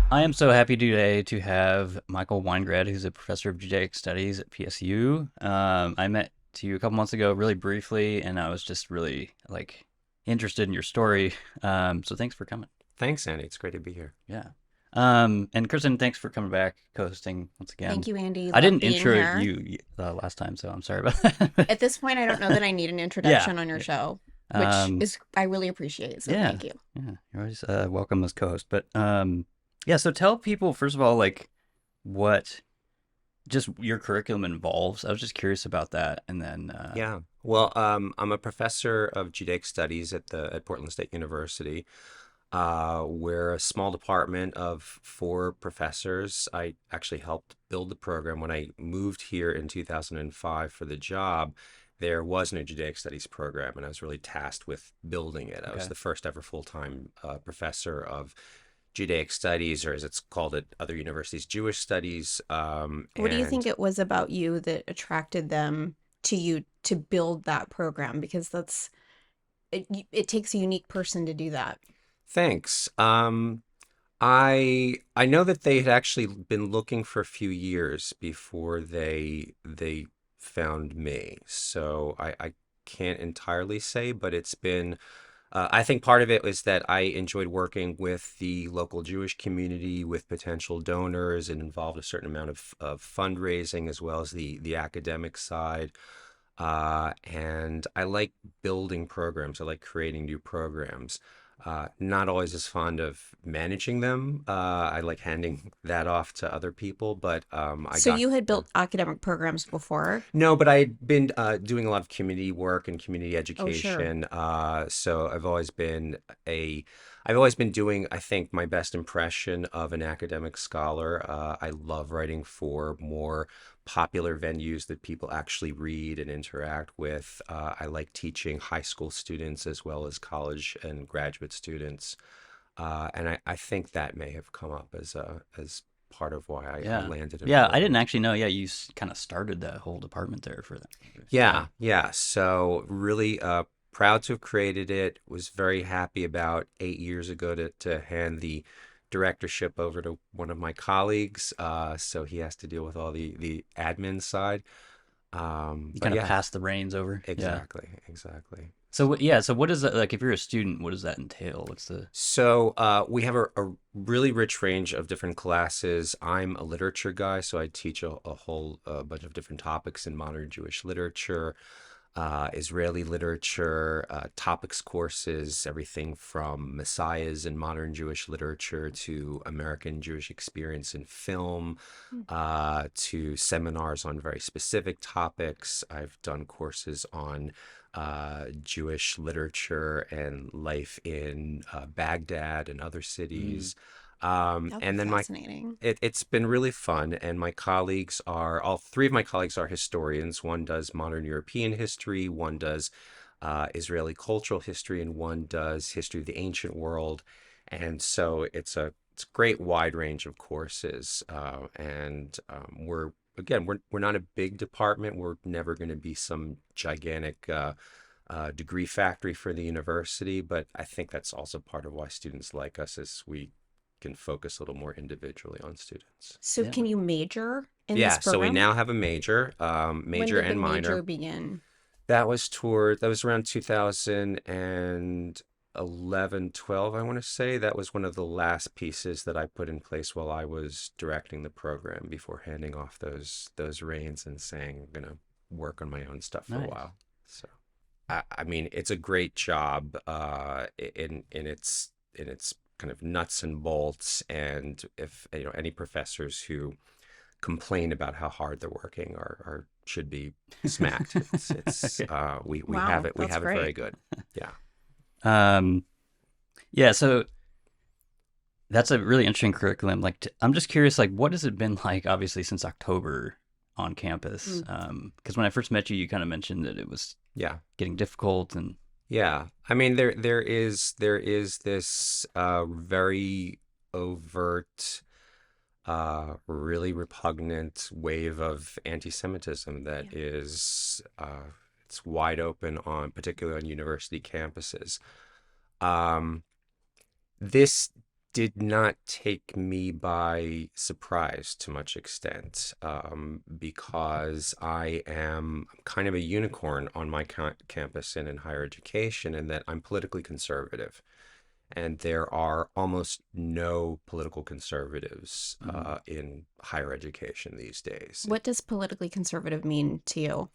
I am so happy today to have Michael Weingrad, who's a professor of Judaic Studies at PSU. I met you a couple months ago, really briefly, and I was just really interested in your story. So thanks for coming. Thanks, Andy. It's great to be here. Yeah. And Kristen, thanks for coming back, co-hosting once Thank again. you, Andy. I Love didn't being intro here. you last time, so I'm sorry about that. At this point, I don't know that I need an Yeah. introduction on your Yeah. show, which Um, is I really appreciate. So yeah. thank you. Yeah. You're always welcome as co-host. But yeah. So tell people first of all, what just your curriculum involves. I was just curious about that, and then Yeah. Well, I'm a professor of Judaic Studies at Portland State University. We're a small department of four professors. I actually helped build the program when I moved here in 2005 for the job. There wasn't a Judaic Studies program, and I was really tasked with building it. I was okay, the first ever full-time professor of Judaic Studies, or as it's called at other universities, Jewish Studies. What do you think And it was about you that attracted them to you to build that program? Because it takes a unique person to do that. Thanks. I know that they had actually been looking for a few years before they found me. So I can't entirely say, but it's been I think part of it was that I enjoyed working with the local Jewish community, with potential donors, and involved a certain amount of fundraising as well as the academic side. And I like building programs. I like creating new programs. Not always as fond of managing them. I like handing that off to other people, but I So got. you had Yeah. built academic programs before? No, but I'd been doing a lot of community work and community Oh, sure. education. So I've always been doing, I think, my best impression of an academic scholar. I love writing for more popular venues that people actually read and interact with. I like teaching high school students as well as college and graduate students. And I think that may have come up as part of why I yeah, landed in yeah. I didn't Portland. actually know. Yeah, you kind of started that whole department there for that. Yeah, Yeah, yeah. So really proud to have created it. Was very happy about 8 years ago to hand the directorship over to one of my colleagues. So he has to deal with all the admin side. you But kind of yeah, pass the reins over. Yeah. exactly, exactly. So yeah. So what is that like? If you're a student, what does that entail? What's the So we have a really rich range of different classes. I'm a literature guy, so I teach a whole bunch of different topics in modern Jewish literature. Israeli literature, topics courses, everything from messiahs in modern Jewish literature to American Jewish experience in film, to seminars on very specific topics. I've done courses on Jewish literature and life in Baghdad and other mm, cities. That'll be And then fascinating. it's been really fun, and all three of my colleagues are historians. One does modern European history, one does Israeli cultural history, and one does history of the ancient world. And so it's a great wide range of courses. And we're not a big department. We're never going to be some gigantic degree factory for the university, but I think that's also part of why students like us is we can focus a little more individually on students. So yeah. can you major in this Yeah, so we program? now have a When major did the and minor. major begin? That was around 2011, 12, I want to say. That was one of the last pieces that I put in place while I was directing the program before handing off those reins and saying I'm gonna work on my own stuff for a Nice. while. So I mean, it's a great job in its kind of nuts and bolts. And if any professors who complain about how hard they're working are should be smacked. It's Okay. Wow, we that's have it very great. good. Yeah. Um. Yeah. So that's a really interesting curriculum. I'm just curious, what has it been like? Obviously, since October on campus. Mm. Because when I first met you, you kind of mentioned that it was Yeah. getting difficult, and Yeah. I mean, there is this very overt, really repugnant wave of anti-Semitism that Yeah. is it's wide open on particularly on university campuses. Um, this did not take me by surprise to much extent, because I am kind of a unicorn on my campus and in higher education, in that I'm politically conservative. And there are almost no political conservatives Mm-hmm. in higher education these days. What does politically conservative mean to you?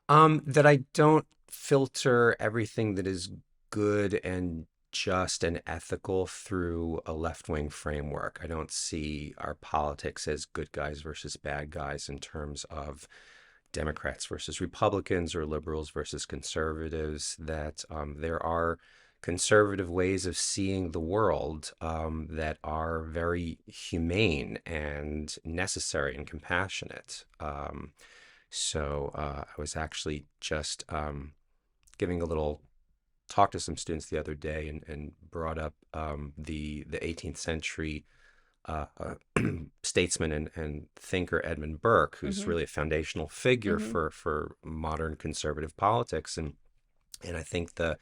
That I don't filter everything that is good and just and ethical through a left-wing framework. I don't see our politics as good guys versus bad guys in terms of Democrats versus Republicans or liberals versus conservatives. That there are conservative ways of seeing the world that are very humane and necessary and compassionate. I was actually just giving a little talk to some students the other day, and brought up the 18th century uh, uh, statesman and thinker Edmund Burke, who's Mm-hmm. really a foundational figure Mm-hmm. for modern conservative politics. And I think the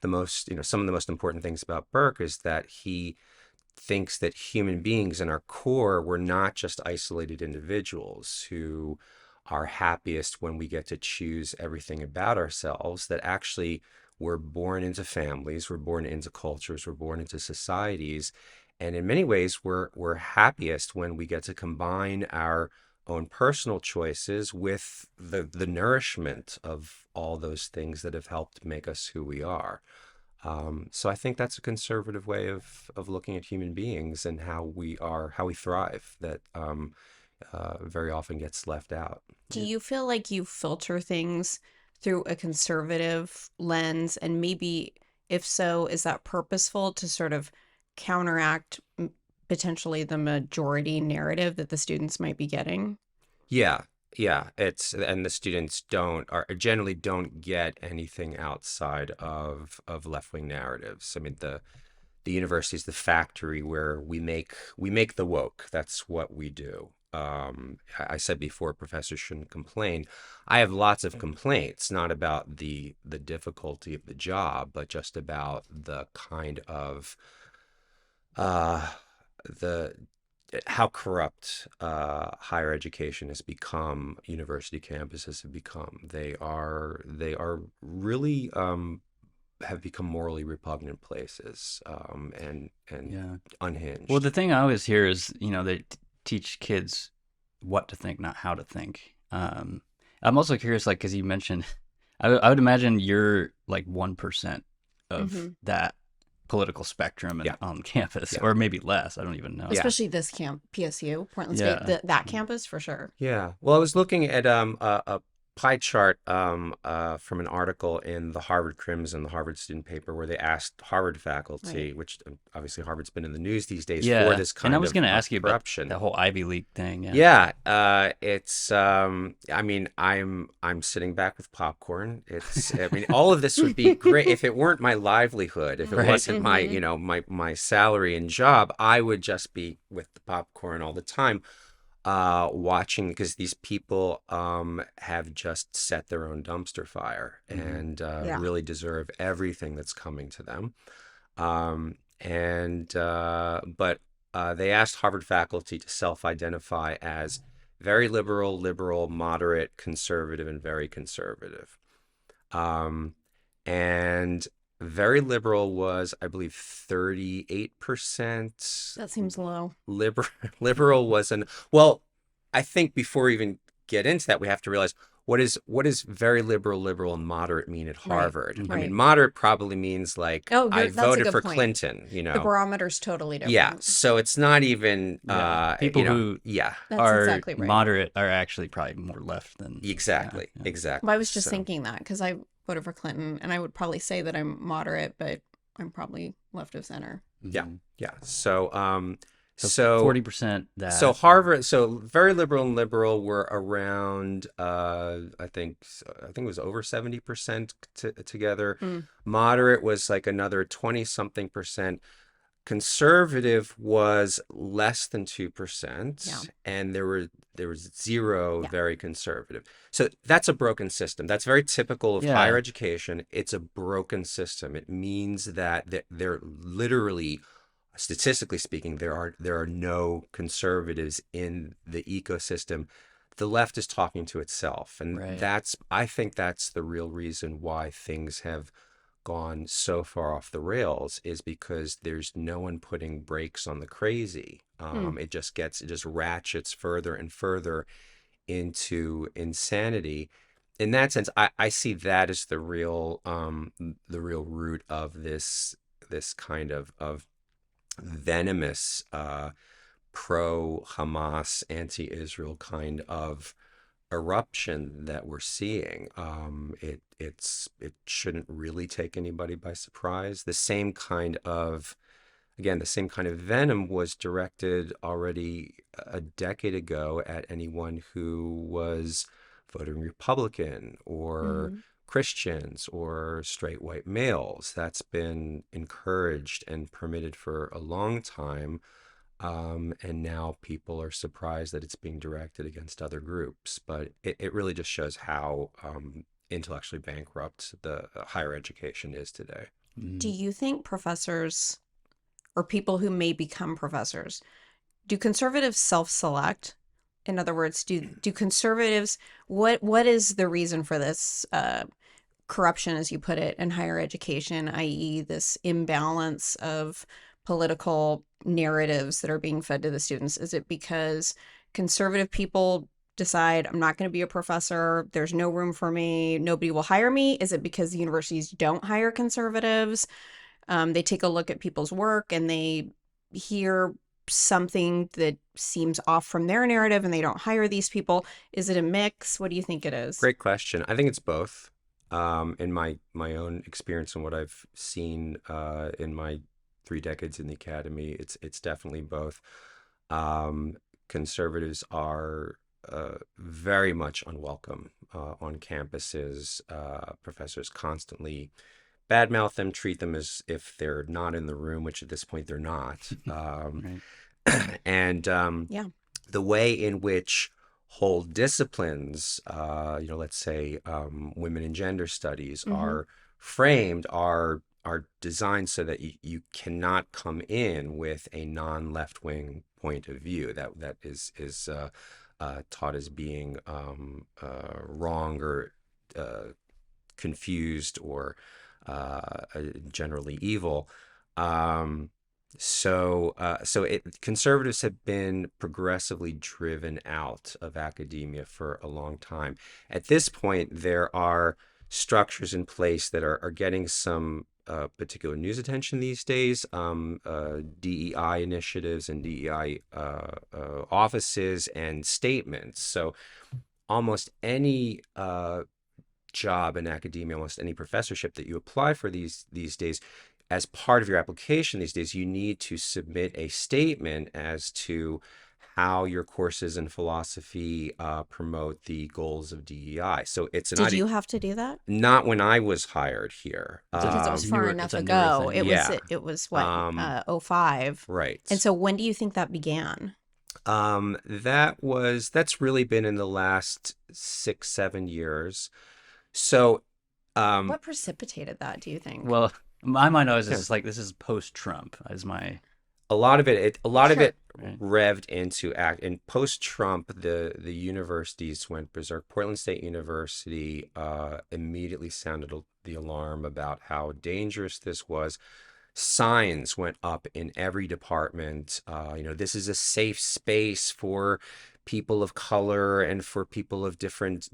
most, some of the most important things about Burke is that he thinks that human beings in our core, we're not just isolated individuals who are happiest when we get to choose everything about ourselves, that actually we're born into families, we're born into cultures, we're born into societies. And in many ways, we're happiest when we get to combine our own personal choices with the nourishment of all those things that have helped make us who we are. So I think that's a conservative way of looking at human beings and how we thrive, that very often gets left out. Do Yeah. you feel like you filter things through a conservative lens? And maybe if so, is that purposeful to sort of counteract potentially the majority narrative that the students might be getting? Yeah, yeah. And the students don't are generally don't get anything outside of left-wing narratives. I mean, the university is the factory where we make the woke. That's what we do. I said before, professors shouldn't complain. I have lots of complaints, not about the difficulty of the job, but just about the kind of uh, the how corrupt higher education has become, university campuses have become. They are really have become morally repugnant places, and Yeah. Well, the unhinged. thing I always hear is, they teach kids what to think, not how to think. I'm also curious, like, because you mentioned, I would imagine you're like 1% of Hmm. that political spectrum and Yeah, on campus, yeah, or maybe less. I don't even know. yeah, Especially this camp, PSU, Portland State, Yeah. that campus for sure. yeah. Well, I was looking at a pie chart from an article in the Harvard Crimson, the Harvard student paper, where they asked Harvard Right. faculty, which obviously Harvard's been in the news these days for Yeah. this And I kind was going to of ask you about corruption. that whole Ivy League thing. Yeah. Yeah, it's I mean, I'm sitting back with popcorn. I mean, all of this would be great if it weren't my livelihood, if it Right. wasn't my, Mm-hmm. my salary and job, I would just be with the popcorn all the time, watching, because these people have just set their own dumpster fire, Hmm. and Yeah. really deserve everything that's coming to them. And but They asked Harvard faculty to self-identify as very liberal, liberal, moderate, conservative, and very conservative. Um, and very liberal was, I believe, 38%. That seems low. Liber Liberal was an well, I think before we even get into that, we have to realize what is very liberal, liberal, and moderate mean at Right. Harvard. I mean, Right. Hmm. moderate probably means like Oh, I that's a voted good for point. Clinton, The barometer's totally Yeah, different. so it's not even Yeah. People who yeah, That's are exactly right. moderate are actually probably more left than, yeah. exactly, Yeah. Well, I exactly. was just So, thinking that because I voted for Clinton, and I would probably say that I'm moderate, but I'm probably left of center. yeah, Hmm. yeah. So So so 40% So that. Harvard, so very liberal and liberal were around, I think it was over 70% together. Mm, Moderate was like another 20 something percent. Conservative was less than yeah. 2%, and there was zero Yeah. very conservative. So that's a broken system. That's very typical of higher Yeah. education. It's a broken system. It means that there literally statistically speaking, there are no conservatives in the ecosystem. The left is talking to itself, and Right. I think that's the real reason why things have gone so far off the rails, is because there's no one putting brakes on the crazy. Hmm. It just ratchets further and further into insanity. In that sense, I see that as the real root of this kind of venomous pro Hamas, anti Israel kind of eruption that we're seeing. It shouldn't really take anybody by surprise. The same kind of venom was directed already a decade ago at anyone who was voting Republican or Hmm. Christians or straight white males. That's been encouraged and permitted for a long time. And now people are surprised that it's being directed against other groups. But it really just shows how intellectually bankrupt the higher education is today. Do Mm. you think professors or people who may become professors, do conservatives self-select? In other words, do conservatives, what is the reason for this corruption, as you put it, in higher education, i.e., this imbalance of political narratives that are being fed to the students? Is it because conservative people decide, I'm not going to be a professor, there's no room for me, nobody will hire me? Is it because the universities don't hire conservatives? They take a look at people's work and they hear something that seems off from their narrative and they don't hire these people. Is it a mix? What do you think it is? Great question. I think it's both. In my own experience and what I've seen in my 3 decades in the academy, it's definitely both. Um, Conservatives are very much unwelcome on campuses. Professors constantly badmouth them, treat them as if they're not in the room, which at this point they're not. Right. And Yeah. the way in which whole disciplines, let's say women and gender studies, Mm-hmm. are framed are designed so that you cannot come in with a non-left wing point of view that is taught as being wrong or confused or generally evil. Um, Conservatives have been progressively driven out of academia for a long time. At this point, there are structures in place that are getting some particular news attention these days. DEI initiatives and DEI offices and statements. So almost any job in academia, almost any professorship that you apply for these days, as part of your application these days, you need to submit a statement as to how your courses in philosophy promote the goals of DEI. So it's an Did idea. you have to do that? Not when I was hired here. Because it was far It's enough a newer ago. thing. Yeah. It was what, Um, 05. And right. so when do you think that began? That's really been in the last 6, 7 years. So, um, What precipitated that, do you think? Well, my mind always is yeah. just like this is post-Trump as my A lot of Sure. it right. revved into act in post-Trump. The universities went berserk. Portland State University immediately sounded the alarm about how dangerous this was. Signs went up in every department. This is a safe space for people of color and for people of different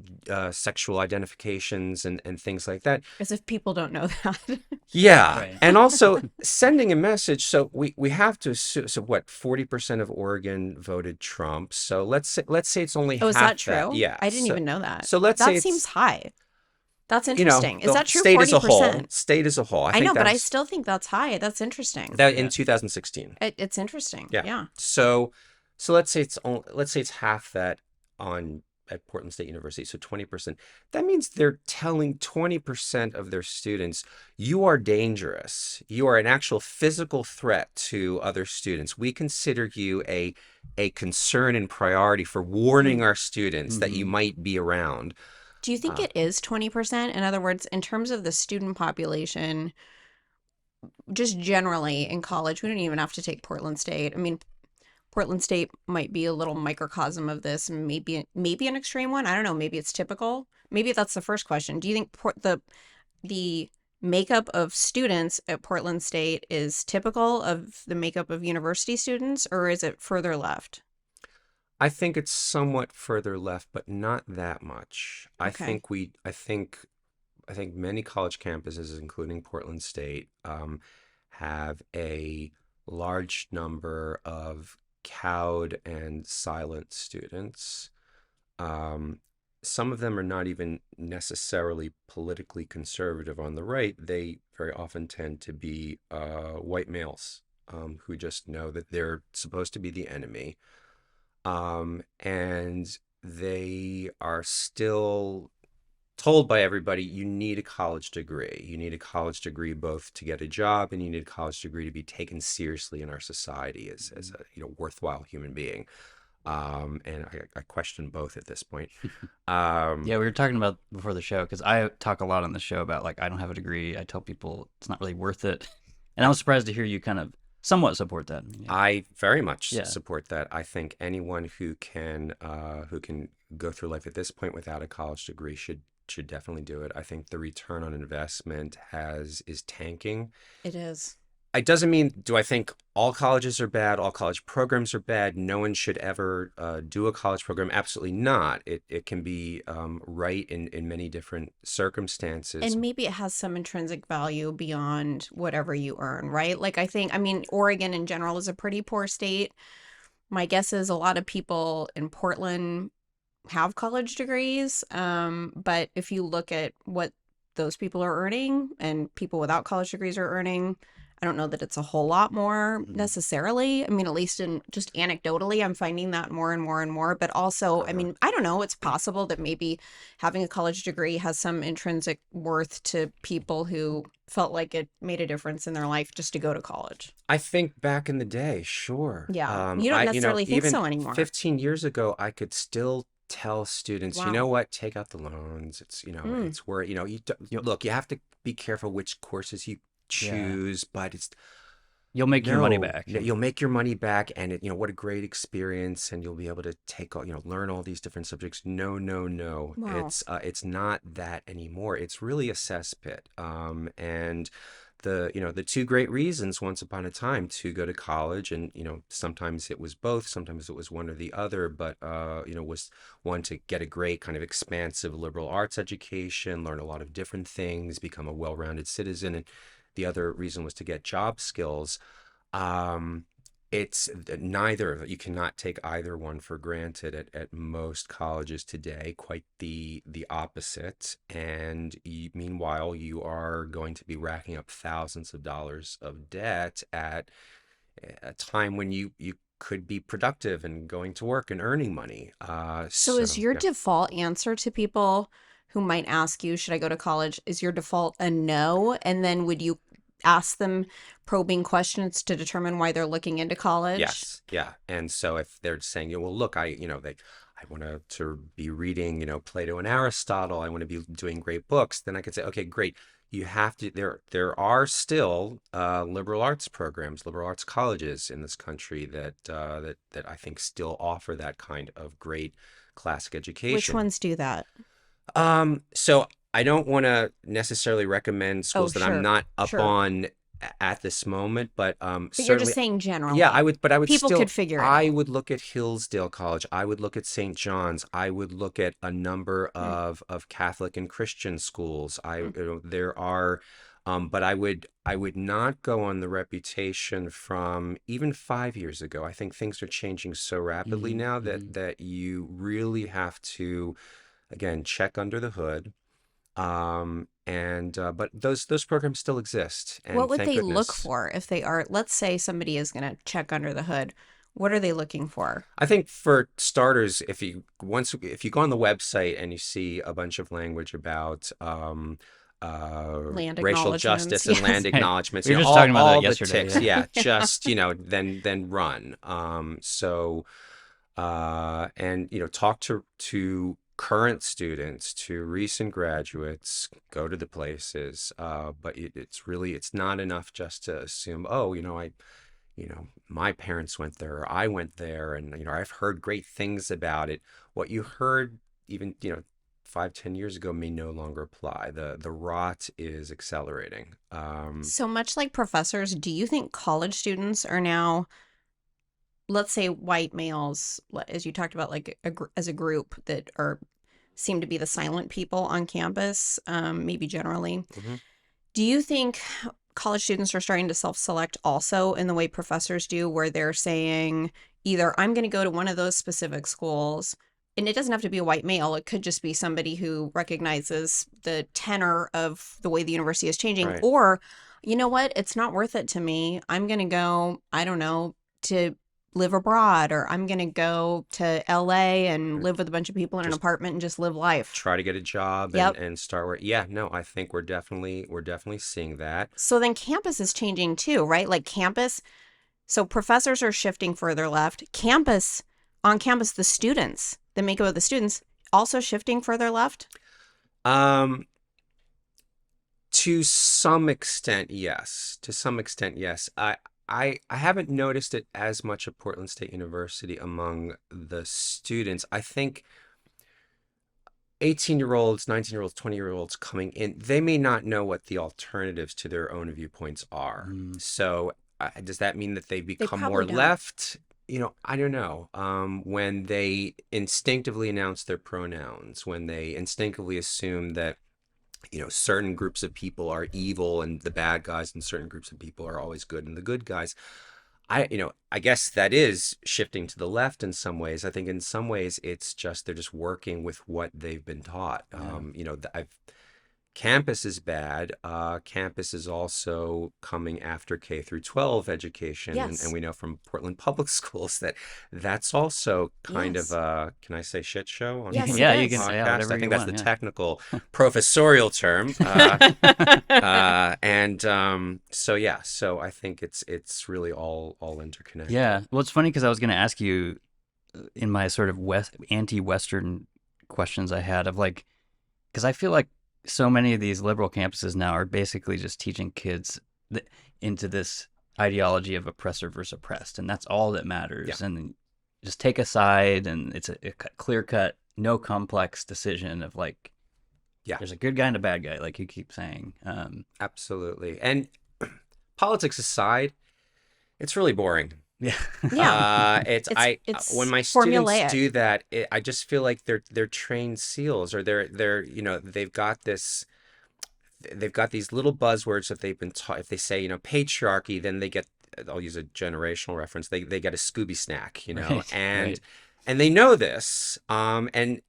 sexual identifications and things like that. As if people don't know that. Yeah, Right. and also sending a message. So we have to assume. So what? 40% of Oregon voted Trump. So let's say it's only Oh, is that half that. true? Yeah. I didn't So even know that. so let's say That seems it's high. That's interesting. Is the that true? state as a whole. 40%? State as a whole. I I think know, but I that's still think that's high. That's interesting. that in Yeah. 2016. It's interesting. Yeah. Yeah. So let's say it's half that on at Portland State University. So 20%. That means they're telling 20% of their students, you are dangerous. You are an actual physical threat to other students. We consider you a concern and priority for warning our students that you Mm-hmm. might be around. Do you think Uh, it is 20%? In other words, in terms of the student population, just generally in college, we don't even have to take Portland State. I mean, Portland State might be a little microcosm of this, maybe an extreme one. I don't know. Maybe it's typical. Maybe that's the first question. Do you think the makeup of students at Portland State is typical of the makeup of university students, or is it further left? I think it's somewhat further left, but not that much. Okay. I think many college campuses, including Portland State, have a large number of cowed and silent students. Um, some of them are not even necessarily politically conservative on the right. They very often tend to be white males who just know that they're supposed to be the enemy. And they are still told by everybody, you need a college degree. You need a college degree both to get a job, and you need a college degree to be taken seriously in our society as a worthwhile human being. And I question both at this point. Um, Yeah, we were talking about before the show because I talk a lot on the show about like I don't have a degree. I tell people it's not really worth it, and I was surprised to hear you kind of somewhat support that. Yeah, I very much yeah. support that. I think anyone who can go through life at this point without a college degree should definitely do it. I think the return on investment has is tanking. It is. It doesn't mean, do I think all colleges are bad, all college programs are bad, no one should ever do a college program? Absolutely not. It can be right in many different circumstances. And maybe it has some intrinsic value beyond whatever you earn, right? Like, I mean, Oregon in general is a pretty poor state. My guess is a lot of people in Portland have college degrees. But if you look at what those people are earning and people without college degrees are earning, I don't know that it's a whole lot more Mhm. necessarily. I mean, at least in just anecdotally, I'm finding that more and more and more. But also, I Uh-huh. mean, I don't know, it's possible that maybe having a college degree has some intrinsic worth to people who felt like it made a difference in their life just to go to college. I think back in the day, sure. Yeah. You don't I, necessarily think even so anymore. 15 years ago, I could still tell students, you know Wow. what, take out the loans. Mm. It's where, You'll look, you have to be careful which courses you yeah, choose, but it's you'll make your money no, back. you'll make your money back, and what a great experience, and you'll be able to learn all these different subjects. No, no, no. Wow. It's not that anymore. It's really a cesspit. And the two great reasons once upon a time to go to college, and sometimes it was both, sometimes it was one or the other, but was one to get a great kind of expansive liberal arts education, learn a lot of different things, become a well-rounded citizen, and the other reason was to get job skills. um, it's neither. You cannot take either one for granted at most colleges today. Quite the opposite. And meanwhile, you are going to be racking up thousands of dollars of debt at a time when you could be productive and going to work and earning money. So is So your yeah. default answer to people who might ask you, should I go to college? Is your default a no? And then would you ask them probing questions to determine why they're looking into college? Yes, yeah. And so if they're saying, well, look, I want to be reading, Plato and Aristotle. I want to be doing great books. Then I could say, okay, great. You have to. There are still liberal arts programs, liberal arts colleges in this country that I think still offer that kind of great classic Which education. ones do that? So I don't want to necessarily recommend Oh, schools that I'm sure, not up sure. on at this moment, but But you're just certainly, saying yeah, generally. I would People could still, figure it I out. would look at Hillsdale College. I would look at St. John's. I would look at a number Mm, of Catholic and Christian schools. mm, There are, but I would not go on the reputation from even 5 years ago. I think things are changing so rapidly Hmm. now Hmm. that you really have to, again, check under the hood. And but those programs still exist, What and would thank they look goodness. for if they are, let's say somebody is going to check under the hood. What are they looking for? I think for starters, if you go on the website and you see a bunch of language about Land racial acknowledgements. justice and land Yes. Hey, acknowledgments, we were just talking about that all the yesterday. ticks, Yeah. yeah, just then run. And talk to current students to recent graduates go to the places, but it's not enough just to assume, oh, my parents went there, or I went there, and I've heard great things about it. What you heard even 5, 10 years ago may no longer apply. The rot is accelerating. So much like professors, do you think college students are now, let's say white males, as you talked about, like as a group that are seem to be the silent people on campus, maybe generally. Mhm. Do you think college students are starting to self-select also in the way professors do, where they're saying either I'm going to go to one of those specific schools, and it doesn't have to be a white male, it could just be somebody who recognizes the tenor of the way the university is changing, Right. or you know what, it's not worth it to me. I'm going to go, I don't know, to live abroad, or I'm going to go to LA and Right. live with a bunch of people in an Just apartment and just live life. try to get a job and Yep. start where. Yeah, no, I think we're definitely seeing that. So then campus is changing too, right? Like campus, so professors are shifting further left. Campus, on campus, the students, the makeup of the students, also shifting further left. Um, to some extent, yes. To some extent, yes. I haven't noticed it as much at Portland State University among the students. I think 18-year-olds, 19-year-olds, 20-year-olds coming in, they may not know what the alternatives to their own viewpoints are. Mm, So, does that mean that they They become more probably don't. left? I don't know. When they instinctively announce their pronouns, when they instinctively assume that certain groups of people are evil and the bad guys, and certain groups of people are always good and the good guys. I guess that is shifting to the left in some ways. I think in some ways it's just they're just working with what they've been taught. yeah. Campus is bad. Campus is also coming after K through 12 education, and Yes. we know from Portland Public Schools that that's also kind of Yes. a, can I say shit show Yes, on it Yeah, the you can, is. yeah, podcast? I whatever think you that's want. the Yeah. technical professorial term. And so yeah, so I think it's really all Yeah. interconnected. Well, it's funny because I was going to ask you in my sort of anti-Western questions I had of like, because I feel like so many of these liberal campuses now are basically just teaching kids into this ideology of oppressor versus oppressed, and that's all that Yeah, matters. And just take a side, and it's a clear cut, no complex decision of like, yeah, there's a good guy and a bad guy, like you keep saying. absolutely. And politics aside, it's really boring. Yeah. Yeah. It's It's I when it's my students formulaic. do that, I just feel like they're trained seals, or they're they've got these little buzzwords that they've been taught. If they say patriarchy, then they get, I'll use a generational reference. They get a Scooby snack, Right. and Right. they know this, and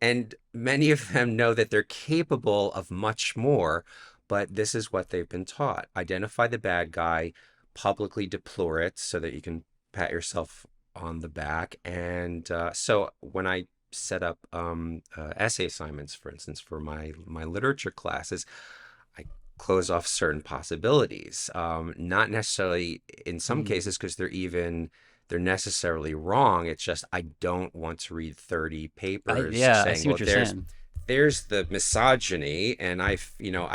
many of them know that they're capable of much more, but this is what they've been taught. Identify the bad guy, publicly deplore it so that you can pat yourself on the back. And so when I set up essay assignments, for instance, for my literature classes, I close off certain possibilities. Not necessarily in some Mm. cases because they're necessarily wrong. It's just I don't want to read 30 papers Yeah, I saying, see what well, you're there's saying. there's the misogyny, and I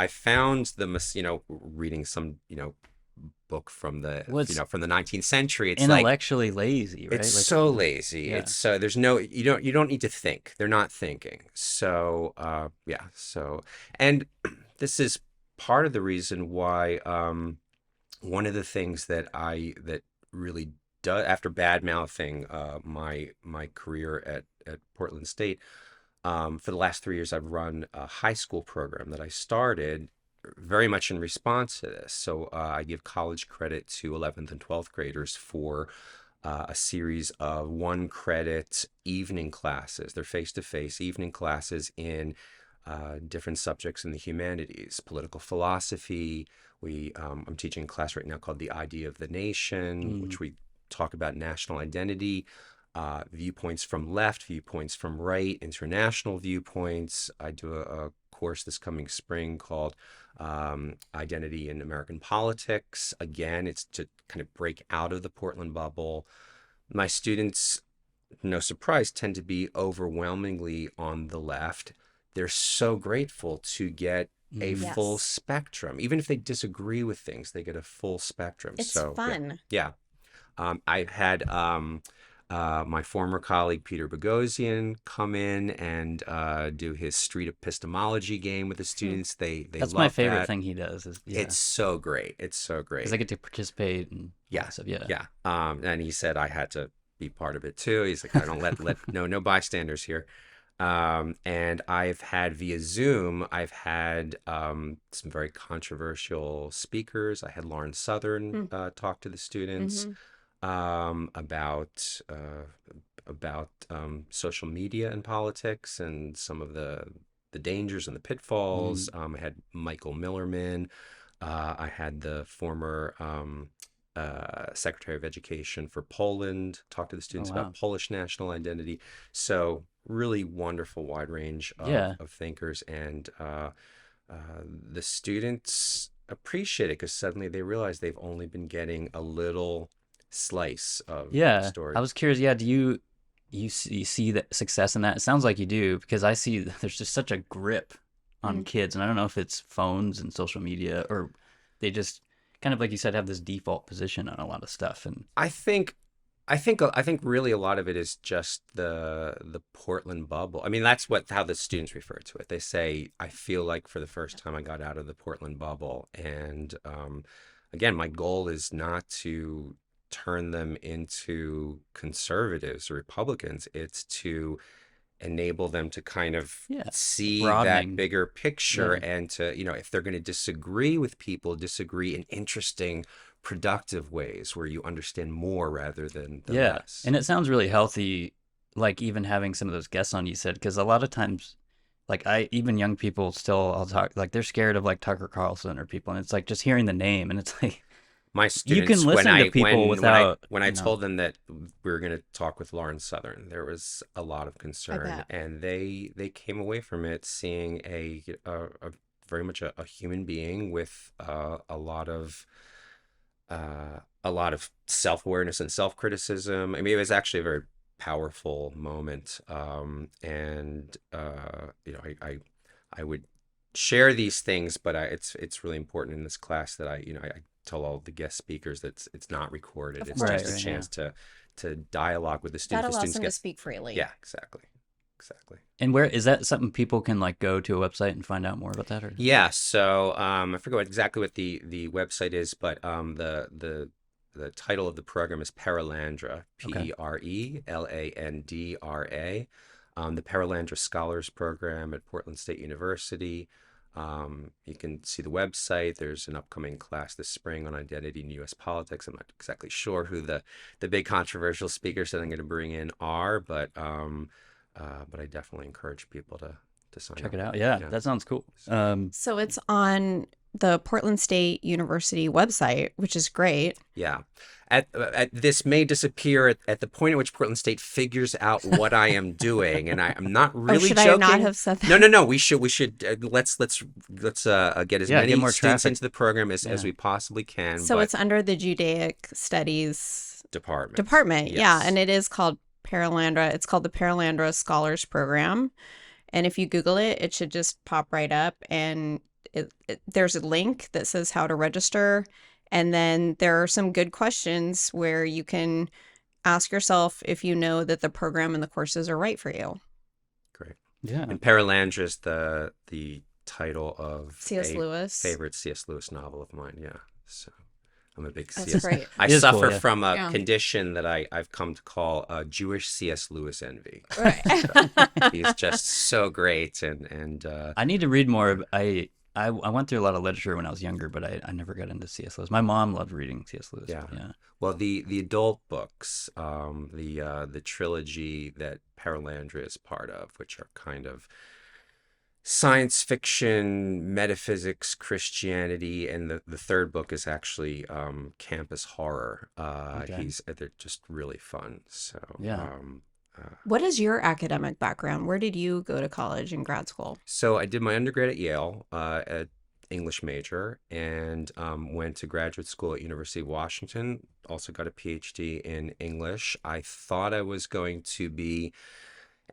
found the reading some book from the Well, it's from the 19th century. It's like intellectually lazy, it's right? Like, so lazy. yeah. It's so there's no you don't need to think. They're not thinking. So yeah. So, and this is part of the reason why one of the things that really does, after bad mouthing my career at Portland State, for the last 3 years I've run a high school program that I started very much in response to this. So I give college credit to 11th and 12th graders for a series of 1 credit evening classes. They're face-to-face evening classes in different subjects in the humanities, political philosophy. I'm teaching a class right now called The Idea of the Nation, Mm. which we talk about national identity, viewpoints from left, viewpoints from right, international viewpoints. I do a course this coming spring called Identity in American Politics. Again, it's to kind of break out of the Portland bubble. My students no surprise, tend to be overwhelmingly on the left. They're so grateful to get a Mm. full Yes. spectrum. Even if they disagree with things, they get a full spectrum. It's So, yeah, fun. yeah. I've had my former colleague Peter Boghossian come in and do his street epistemology game with the Hmm. students. They That's my love favorite that. thing he does is It's so great. It's so because great. I get to participate and all Yeah, that stuff. Yeah. yeah. And he said I had to be part of it too. He's like, I don't let no bystanders here. And I've had via Zoom, I've had some very controversial speakers. I had Lauren Southern Hmm. talk to the students Hmm. about social media and politics and some of the dangers and the pitfalls. Mm. I had Michael Millerman. I had the former Secretary of Education for Poland talk to the Oh students about wow. Polish national identity. So really wonderful wide range Yeah. of thinkers, and the students appreciate it because suddenly they realize they've only been getting a little slice of the Yeah. story. I was curious. Yeah. Do you see the success in that? It sounds like you do because I see there's just such a grip on Hmm. kids, and I don't know if it's phones and social media or they just kind of like you said have this default position on a lot of stuff. And I think I think really a lot of it is just the Portland bubble. I mean, that's what how the students refer to it. They say, I feel like for the first time I got out of the Portland bubble. And again, my goal is not to turn them into conservatives or Republicans. It's to enable them to kind of yeah, see that broadening. bigger picture, Yeah. and to, if they're going to disagree with people, disagree in interesting, productive ways where you understand more rather than Yeah. less. And it sounds really healthy, like even having some of those guests on you said, because a lot of times, like even young people still, I'll talk, like they're scared of like Tucker Carlson or people. And it's like just hearing the name. And it's like, My you can students, when listen to I people without, when I told them that we were going to talk with Lauren Southern, there was a lot of I concern, bet. and they came away from it seeing a very much a human being with a lot of self-awareness and self-criticism. I mean, it was actually a very powerful moment. And I would share these things, but it's really important in this class that I tell all the guest speakers that it's not recorded. Of It's right, just a course. right, yeah. chance to dialogue with the That students. The allows students them to get, speak freely. yeah, exactly. And where is that something people can like go to a website and find out more about that? Or Yeah, so I forget exactly what the website is, but the title of the program is Perelandra, okay, Perelandra, the Perelandra Scholars Program at Portland State University. You can see the website. There's an upcoming class this spring on identity in U.S. politics. I'm not exactly sure who the big controversial speakers that I'm going to bring in are, but I definitely encourage people to sign check up. it out. Yeah, Yeah. that sounds cool. So it's on the Portland State University website, which is great. Yeah. This may disappear at the point at which Portland State figures out what I am doing, and I'm not Oh, really should I not joking. have said No, that? no, no. We should let's get as Yeah, get many more students traffic. into the program as Yeah. we possibly can. So But it's under the Judaic Studies department, department. Yeah, yes, and it is called Perelandra. It's called the Perelandra Scholars Program. And if you Google it, it should just pop right up. And there's a link that says how to register. And then there are some good questions where you can ask yourself if you know that the program and the courses are right for you. great. Yeah. And Perelandra is the title of C.S. a Lewis. favorite C.S. Lewis novel of mine. Yeah, so I'm a big That's C.S. great. I It is suffer cool, yeah. from a Yeah. condition that I've come to call Jewish C.S. Lewis envy. Right. He's just so great, and I need to read more. I went through a lot of literature when I was younger, but I never got into C.S. Lewis. My mom loved reading C.S. Lewis. yeah. Yeah. Well, the adult books, the trilogy that Perelandra is part of, which are kind of science fiction, metaphysics, Christianity, and the third book is actually campus horror. Okay. They're just really fun. So Yeah. What is your academic background? Where did you go to college and grad school? so I did my undergrad at Yale, English major, and went to graduate school at University of Washington. Also got a PhD in English. I thought I was going to be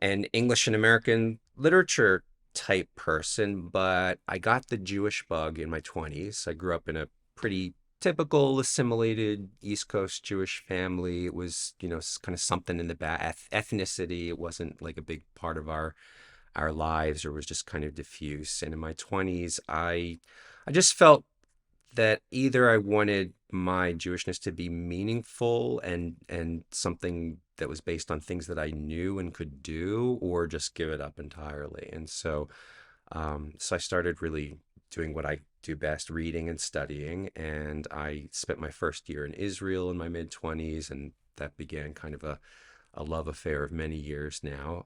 an English and American literature type person, but I got the Jewish bug in my 20s. I grew up in a pretty typical assimilated East Coast Jewish family. It was, kind of something in the back. Ethnicity, it wasn't like a big part of our lives, or was just kind of diffuse. And in my 20s, I just felt that either I wanted my Jewishness to be meaningful and something that was based on things that I knew and could do, or just give it up entirely. And so I started really doing what I do best, reading and studying. And I spent my first year in Israel in my mid-20s, and that began kind of a love affair of many years now.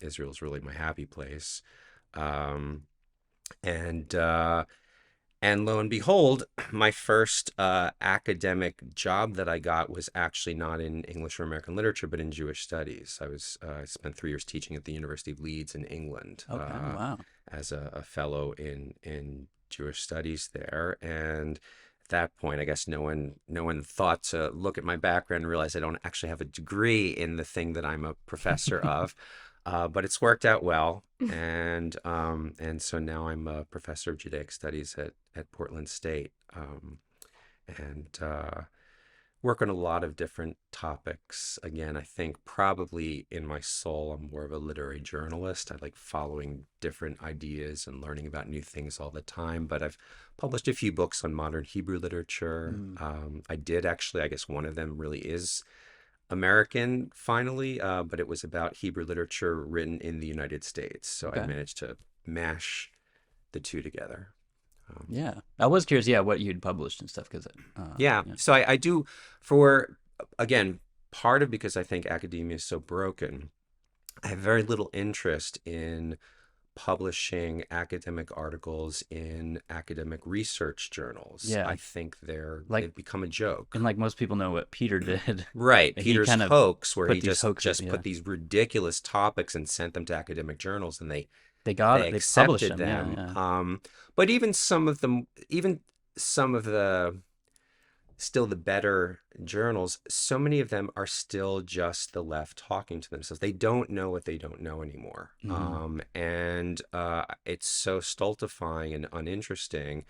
Israel's really my happy place. Um, and and lo and behold, my first academic job that I got was actually not in English or American literature, but in Jewish studies. I spent 3 years teaching at the University of Leeds in England, Okay, wow. as a fellow in Jewish studies there. And at that point, I guess no one thought to look at my background and realize I don't actually have a degree in the thing that I'm a professor of. But it's worked out well, and so now I'm a professor of Judaic Studies at Portland State, and work on a lot of different topics. Again, I think probably in my soul, I'm more of a literary journalist. I like following different ideas and learning about new things all the time. But I've published a few books on modern Hebrew literature. Mm, I did actually, I guess one of them really is American finally, but it was about Hebrew literature written in the United States. So I okay. managed to mash the two together. Um, Yeah. I was curious, yeah, what you'd published and stuff, because, yeah, yeah. so I do, for, again, part of because I think academia is so broken, I have very little interest in publishing academic articles in academic research journals. Yeah. I think Like, they've become a and joke. like most people know what Peter did. Right, He Peter's kind of hoax, where put he these just hoaxes, just yeah. put these ridiculous topics and sent them to academic journals, and They got they it. They published accepted them, yeah, them. yeah. But even some of the still the better journals, so many of them are still just the left talking to themselves. They don't know what they don't know anymore. Hmm. And it's so stultifying and uninteresting.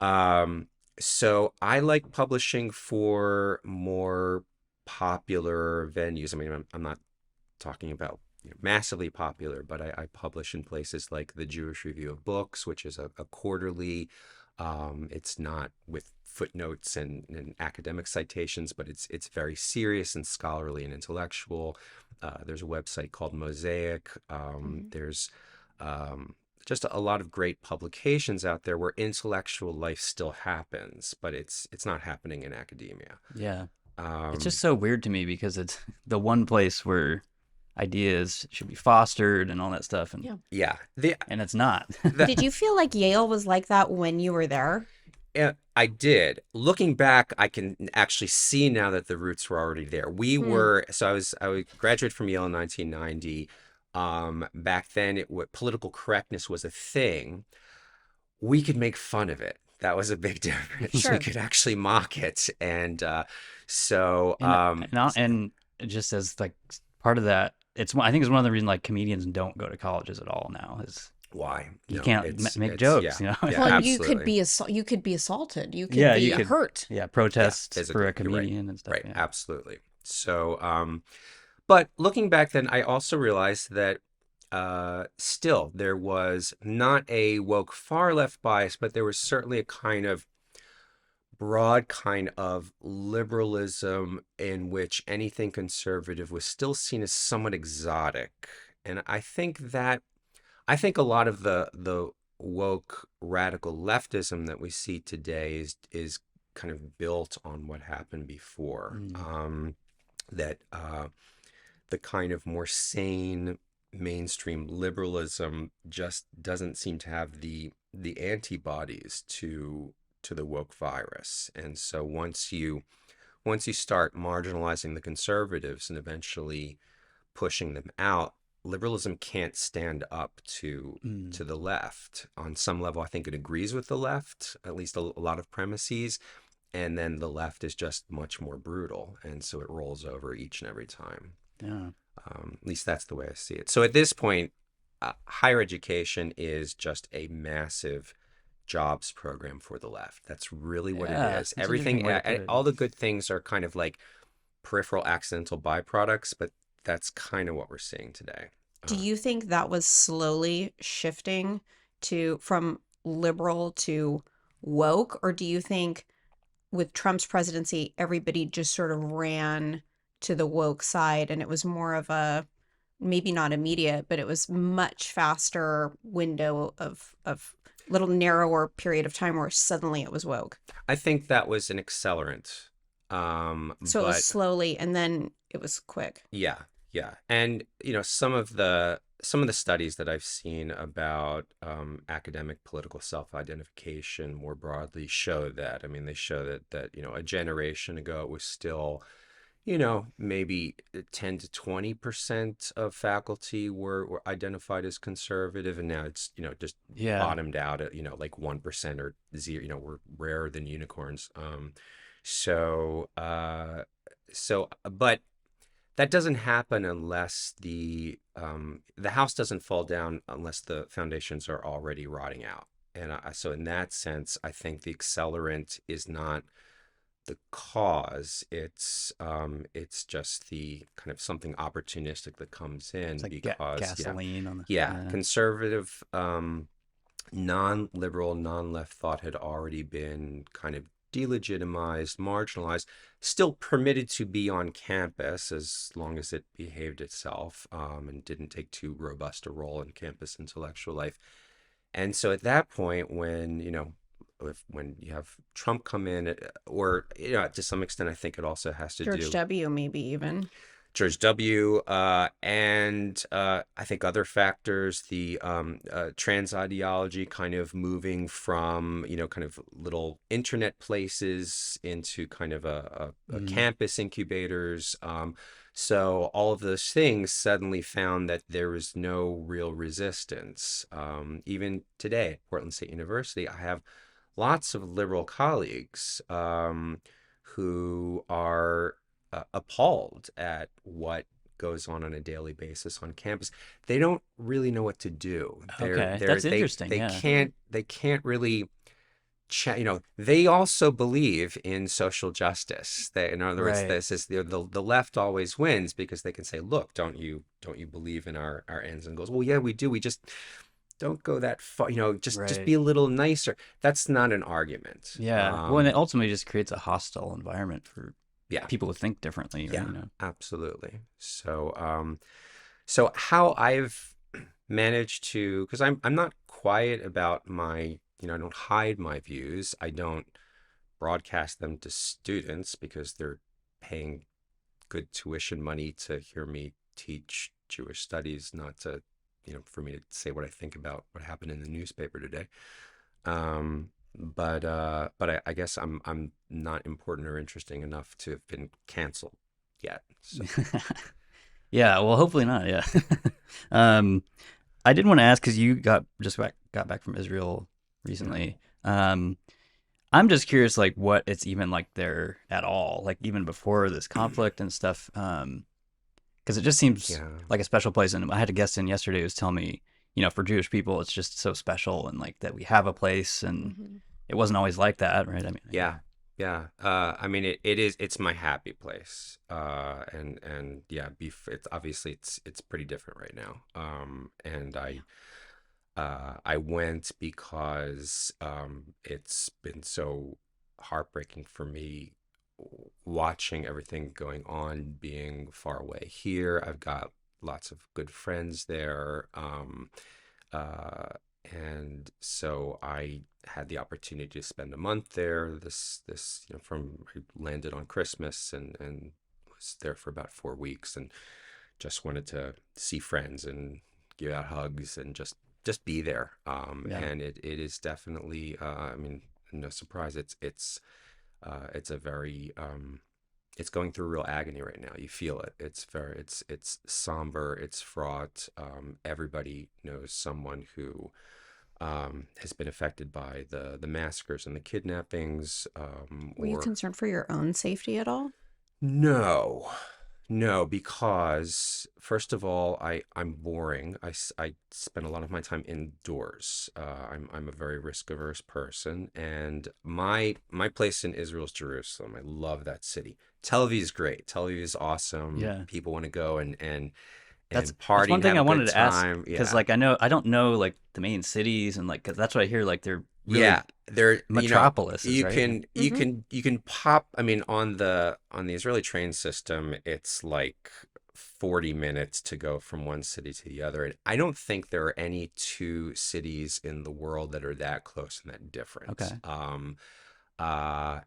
Um, so I like publishing for more popular venues. I mean, I'm not talking about massively popular, but I publish in places like the Jewish Review of Books, which is a quarterly. It's not with footnotes and academic citations, but it's very serious and scholarly and intellectual. There's a website called Mosaic. Mhm. There's just a lot of great publications out there where intellectual life still happens, but it's not happening in academia. Yeah. It's just Um, so weird to me because it's the one place where ideas should be fostered and all that stuff, Yeah. yeah, the and it's not. the Did you feel like Yale was like that when you were there? I did. Looking back, I can actually see now that the roots were already there. We Hmm. were, so I graduated from Yale in 1990. Back then, political correctness was a thing. We could make fun of it. That was a big difference. We Sure. could actually mock it, and so and and just as like part of that, I think it's one of the reasons like comedians don't go to colleges at all now is why? you No, can't make it's jokes, yeah, you know. yeah, Well, and absolutely. you could be assaulted. You could Yeah, you be Yeah, could, hurt. yeah, yeah, protest for physically. a You're right. comedian and stuff. Right, Yeah. absolutely. So, but looking back then, I also realized that still there was not a woke far left bias, but there was certainly a kind of broad kind of liberalism in which anything conservative was still seen as somewhat exotic. And I think a lot of the woke radical leftism that we see today is kind of built on what happened before. Mm. That the kind of more sane mainstream liberalism just doesn't seem to have the antibodies to the woke virus. And so once you start marginalizing the conservatives and eventually pushing them out, liberalism can't stand up Mm. to the left. On some level, I think it agrees with the left, at least a lot of premises, and then the left is just much more brutal, and so it rolls over each and every time. Yeah. At least that's the way I see it. So at this point, higher education is just a massive jobs program for the left. That's really what it Yeah. is. That's an interesting Everything, way to put it. all the good things are kind of like peripheral accidental byproducts, but that's kind of what we're seeing today. Do Uh, you think that was slowly shifting to from liberal to woke, or do you think with Trump's presidency, everybody just sort of ran to the woke side and it was more of a maybe not immediate, but it was much faster window of little narrower period of time where suddenly it was woke. I think that was an accelerant. So it was But slowly and then it was quick. yeah, yeah. And some of the studies that I've seen about academic political self-identification more broadly show that. I mean, they show that a generation ago it was still, maybe 10 to 20% of faculty were identified as conservative, and now it's, just Yeah. bottomed out at, like 1% or zero, we're rarer than unicorns. So, but that doesn't happen unless the house doesn't fall down unless the foundations are already rotting out. And so in that sense, I think the accelerant is not the cause. It's just the kind of something opportunistic that comes It's in like because gasoline on the. yeah, Yeah. conservative, non-liberal, non-left thought had already been kind of delegitimized, marginalized, still permitted to be on campus as long as it behaved itself, and didn't take too robust a role in campus intellectual life. And so at that point, when you have Trump come in, or to some extent, I think it also has to George do W. maybe even. George W. And I think other factors, the trans ideology kind of moving from, kind of little internet places into kind of a Mm. campus incubators. So all of those things suddenly found that there was no real resistance. Even today at Portland State University, I have lots of liberal colleagues who are appalled at what goes on a daily basis on campus. They don't really know what to do. Okay. That's interesting. Yeah. They can't really they also believe in social justice. In other words, Right. this is the left always wins because they can say, look, don't you believe in our ends and goals? Well, yeah, we do. We just don't go that far. Just be Right. a little nicer. That's not an argument. Yeah. Well, and it ultimately just creates a hostile environment for Yeah, people who think differently, right? yeah, absolutely. So how I've managed to, because I'm not quiet about my, I don't hide my views. I don't broadcast them to students because they're paying good tuition money to hear me teach Jewish studies, not to, for me to say what I think about what happened in the newspaper today. But I guess I'm not important or interesting enough to have been canceled yet. So Yeah. Well, hopefully not. Yeah. um, I did want to ask because you got back from Israel yeah, recently. I'm just curious, like, what it's even like there at all, like even before this conflict and stuff. Because it just seems yeah, like a special place. And I had a guest in yesterday who was telling me, for Jewish people, it's just so special and like that we have a place, and Mhm. it wasn't always like that, right? I mean, yeah, yeah. I mean, it's my happy place. And yeah, it's obviously it's pretty different right now. And I went because it's been so heartbreaking for me watching everything going on, being far away here. I've got lots of good friends there. Uh, and so I had the opportunity to spend a month there. I landed on Christmas and was there for about 4 weeks and just wanted to see friends and give out hugs and just be there. yeah, And it is definitely, I mean, no surprise, it's a very it's going through real agony right now. You feel it. It's somber. It's fraught. Everybody knows someone who has been affected by the massacres and the kidnappings. Were you Or concerned for your own safety at all? no, no, because first of all, I'm boring. I spend a lot of my time indoors. I'm a very risk averse person, and my place in Israel is Jerusalem. I love that city. Tel Aviv is great. Tel Aviv is awesome. Yeah. People want to go That's and that's party one and thing have I a wanted good to ask time. because Yeah. like I don't know like the main cities and like 'cause that's what I hear like they're really Yeah, there, metropolises, you right? can Mm-hmm. pop, I mean, on the Israeli train system, it's like 40 minutes to go from one city to the other. And I don't think there are any two cities in the world that are that close and that different. Okay.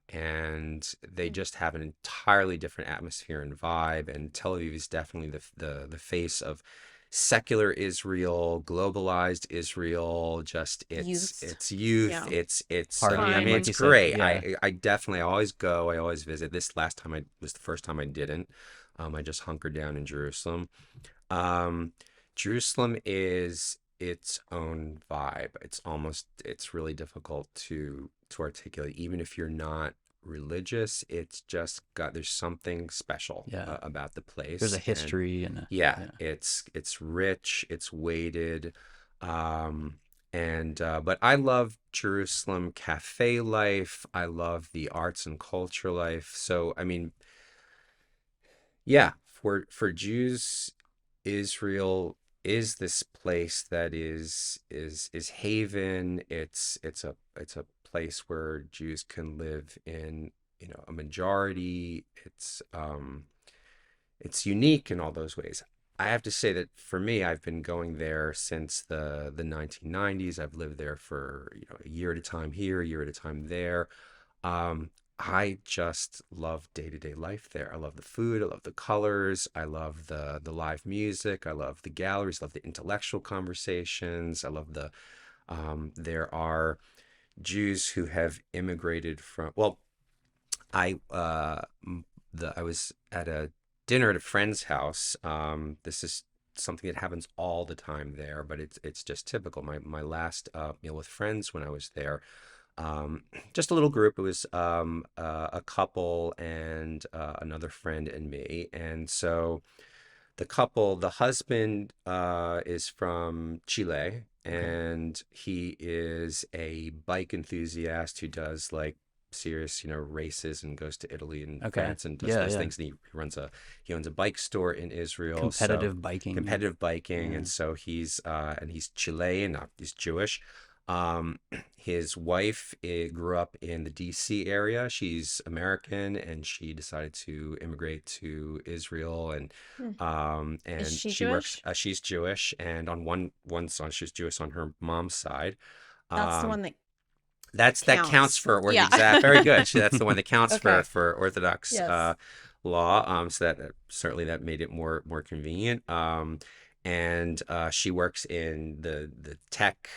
And they just have an entirely different atmosphere and vibe. And Tel Aviv is definitely the face of secular Israel, globalized Israel. Just Youth. it's youth. Yeah. I Partying, mean, like it's you said. great. Yeah. I definitely always go. I always visit. This last time I was the first time I didn't. I just hunkered down in Jerusalem. Um, Jerusalem is its own vibe. It's really difficult to articulate, even if you're not religious. It's just got there's something special Yeah. about the There's a place, and history and yeah, yeah. it's rich, it's weighted, and but I love Jerusalem cafe life. I love the arts and culture life. So I mean, yeah, for Jews, Israel is this place that is haven. It's a place where Jews can live in, a majority. It's unique in all those ways. I have to say that for me, I've been going there since the 1990s. I've lived there for, a year at a time here, a year at a time there. Um, I just love day-to-day life there. I love the food, I love the colors, I love the live music, I love the galleries, I love the intellectual conversations. I love there are Jews who have immigrated from, well, I was at a dinner at a friend's house. This is something that happens all the time there, but it's just typical. My last meal with friends when I was there, just a little group. It was a couple and another friend and me. And so the husband is from Chile, Okay. and he is a bike enthusiast who does like serious, races, and goes to Italy and Okay. France and does Yeah, those yeah. things. And he owns a bike store in Israel. So Competitive biking. competitive biking, Yeah. and so he's Chilean, he's Jewish. Um, his wife grew up in the DC area. She's American, and she decided to immigrate to Israel, and Hmm. Is and she she works. Jewish? She's Jewish, and on one son, she's Jewish on her mom's side. That's the Um, one that that counts counts. for or Yeah. exact. Very good. That's the one that counts for Okay. for Orthodox Yes. law. So that certainly that made it more convenient. And she works in the tech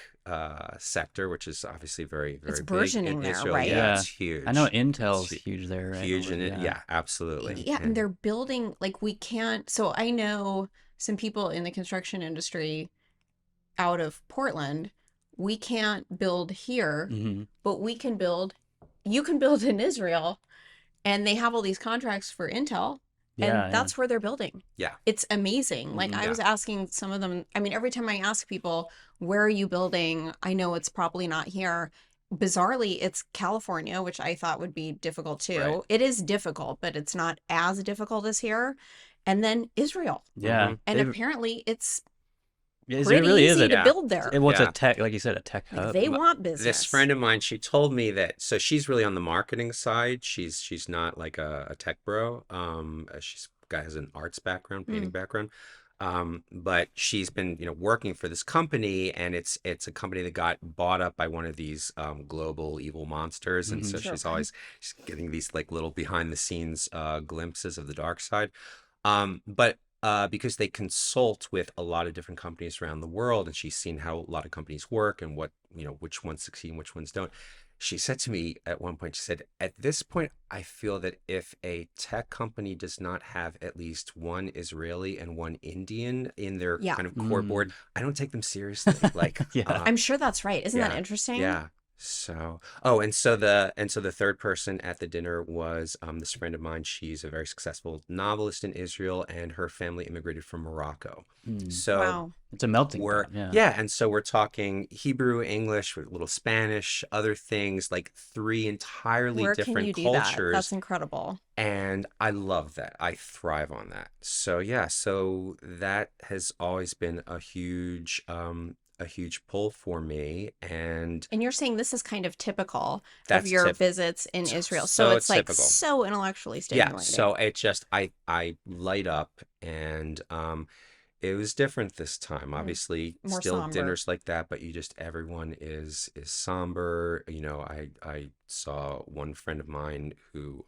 sector, which is obviously very It's very big in burgeoning there, Israel. Yeah, right? it's Yeah. I know huge. Intel's huge there, right? Huge in it. Yeah. Yeah, absolutely. Yeah, and And they're building like we can't. So I know some people in the construction industry out of Portland. We can't build here, Hmm. but we can build, you can build in Israel, and they have all these contracts for Intel, and Yeah, yeah. that's where they're building. yeah, It's amazing. Like Hmm. I yeah, was asking some of them, I mean, every time I ask people, where are you building? I know it's probably not here. Bizarrely, it's California, which I thought would be difficult right. too. It is difficult, but it's not as difficult as here. And then Israel. Mm-hmm. Yeah. And apparently it's It pretty really is easy a to Yeah, build there. what's a yeah. tech like you said, a tech Like hub. they want This business. friend of mine, she told me that, so she's really on the marketing side. She's not like a tech bro. She's guy has an arts background, painting Mm, background. But she's been, working for this company, and it's a company that got bought up by one of these global evil monsters, and so Hmm. she's sure. always she's getting these like little behind the scenes glimpses of the dark side. But because they consult with a lot of different companies around the world, and she's seen how a lot of companies work and what, which ones succeed and which ones don't. she said to me at one point, she said, at this point, I feel that if a tech company does not have at least one Israeli and one Indian in their Yeah. kind of core board, Mm. I don't take them seriously. Like, Yeah. I'm sure that's right. Isn't that yeah, interesting? yeah. So, oh, and so the third person at the dinner was this friend of mine. She's a very successful novelist in Israel, and her family immigrated from Morocco. Mm. So Wow. It's a melting we're pot. Yeah. yeah, and so we're talking Hebrew, English, with a little Spanish, other things, like three entirely Where can different you do that? cultures, That's incredible. and I love that. I thrive on that. So yeah, so that has always been a huge pull for me, and And you're saying this is kind of typical of that's your tip visits in Israel. So so it's like typical. so intellectually Yeah, stimulating. so it just I light up, and it was different this time. Mm, Obviously, more still somber. dinners like that, but you just everyone is somber. I saw one friend of mine who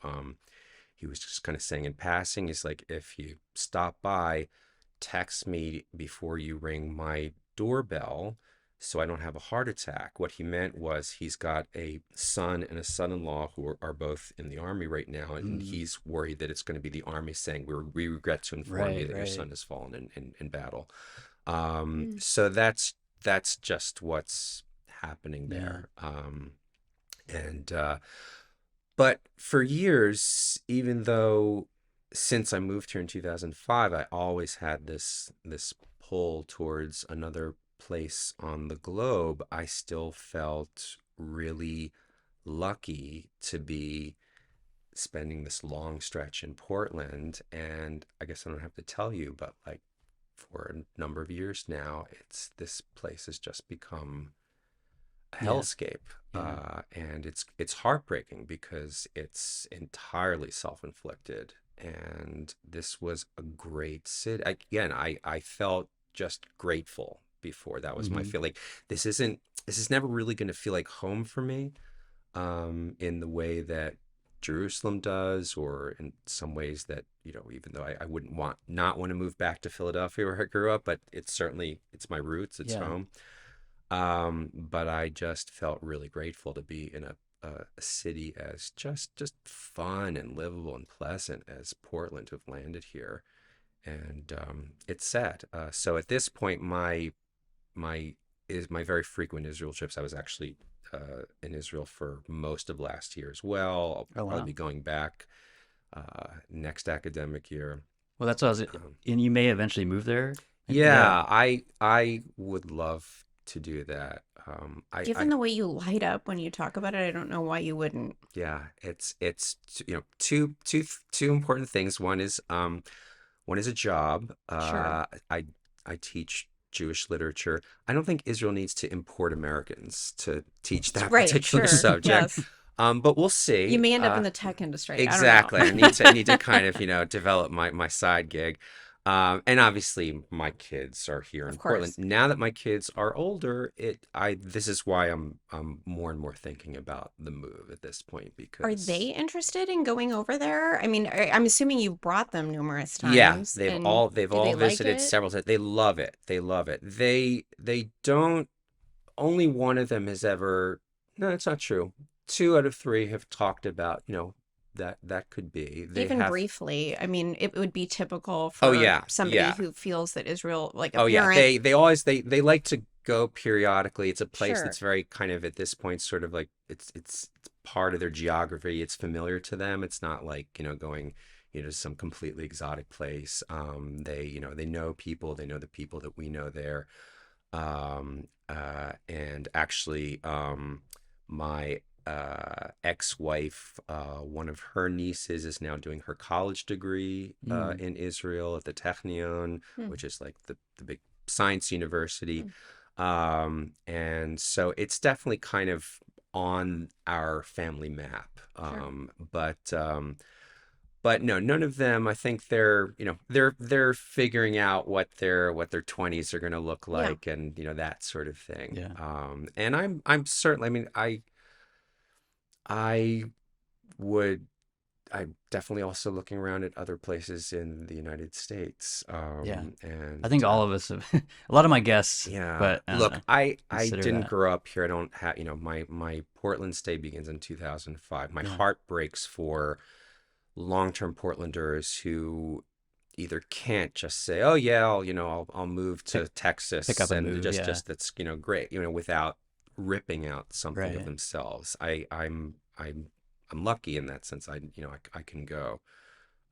he was just kind of saying in passing, he's like, if you stop by, text me before you ring my doorbell so I don't have a heart attack. What he meant was he's got a son and a son-in-law who are both in the army right now, and Mm. he's worried that it's going to be the army saying, we regret to inform you Right. that your Right. son has fallen in battle. Mm. So that's just what's happening Yeah. there. And But for years, even though since I moved here in 2005, I always had this pull towards another place on the globe, I still felt really lucky to be spending this long stretch in Portland. And I guess I don't have to tell you, but like for a number of years now, it's this place has just become a Yeah. hellscape, Yeah. and it's heartbreaking because it's entirely self-inflicted. And this was a great city. Again, I felt just grateful before. That was my Hmm. feeling. This is never really going to feel like home for me, in the way that Jerusalem does, or in some ways that, even though I wouldn't not want to move back to Philadelphia where I grew up, but it's my roots, it's Yeah. home. But I just felt really grateful to be in a city as just fun and livable and pleasant as Portland, to have landed here. And it's sad. So at this point, my my very frequent Israel trips. I was actually in Israel for most of last year as well. I'll Oh probably be wow. going back next academic year. Well, that's what I was. Um, And you may eventually move there. Yeah. yeah, I would love to do that. Given the way you light up when you talk about it, I don't know why you wouldn't. Yeah, it's two important things. One is a job. Sure. I teach Jewish literature. I don't think Israel needs to import Americans to teach that Right, particular sure. subject. Yes. But we'll You see. may end up in the tech industry. I don't know. Exactly. I need to kind of, develop my side gig. And obviously my kids are here in Of Portland. course. Now that my kids are older, this is why I'm more and more thinking about the move at this point, Are because they interested in going over there? I mean, I'm assuming you've brought them numerous yeah, times, they've and all they've do all they like visited it? several times. They love it. They love it. They don't only one of them has ever, no, it's not true. Two out of three have talked about, that could be. They Even have. briefly, I mean, it would be typical Oh for yeah, somebody yeah. who feels that Israel, like a Oh yeah, parent, they always they like to go periodically. It's a place that's sure, very kind of at this point sort of like it's part of their geography. It's familiar to them. It's not like, going, to some completely exotic place. They know people. They know the people that we know there. And actually, my ex-wife, one of her nieces is now doing her college degree Mm. in Israel at the Technion, hmm, which is like the big science university. hmm, And so it's definitely kind of on our family map. sure, But no, none of them. I think they're figuring out what their 20s are going to look yeah. like, and that sort of thing. Yeah. And I'm certainly. I mean, I would I'm definitely also looking around at other places in the United States. Yeah. I And think all of us have a lot of my guests, yeah, but I don't look, know. I Consider didn't that. grow up here. I don't have, my Portland stay begins in 2005. My Yeah. heart breaks for long-term Portlanders who either can't just say, "Oh yeah, I'll move Pick to pick Texas," up and and move. Yeah. just that's, great, without ripping out something of Right. themselves. I'm lucky in that sense. I can go.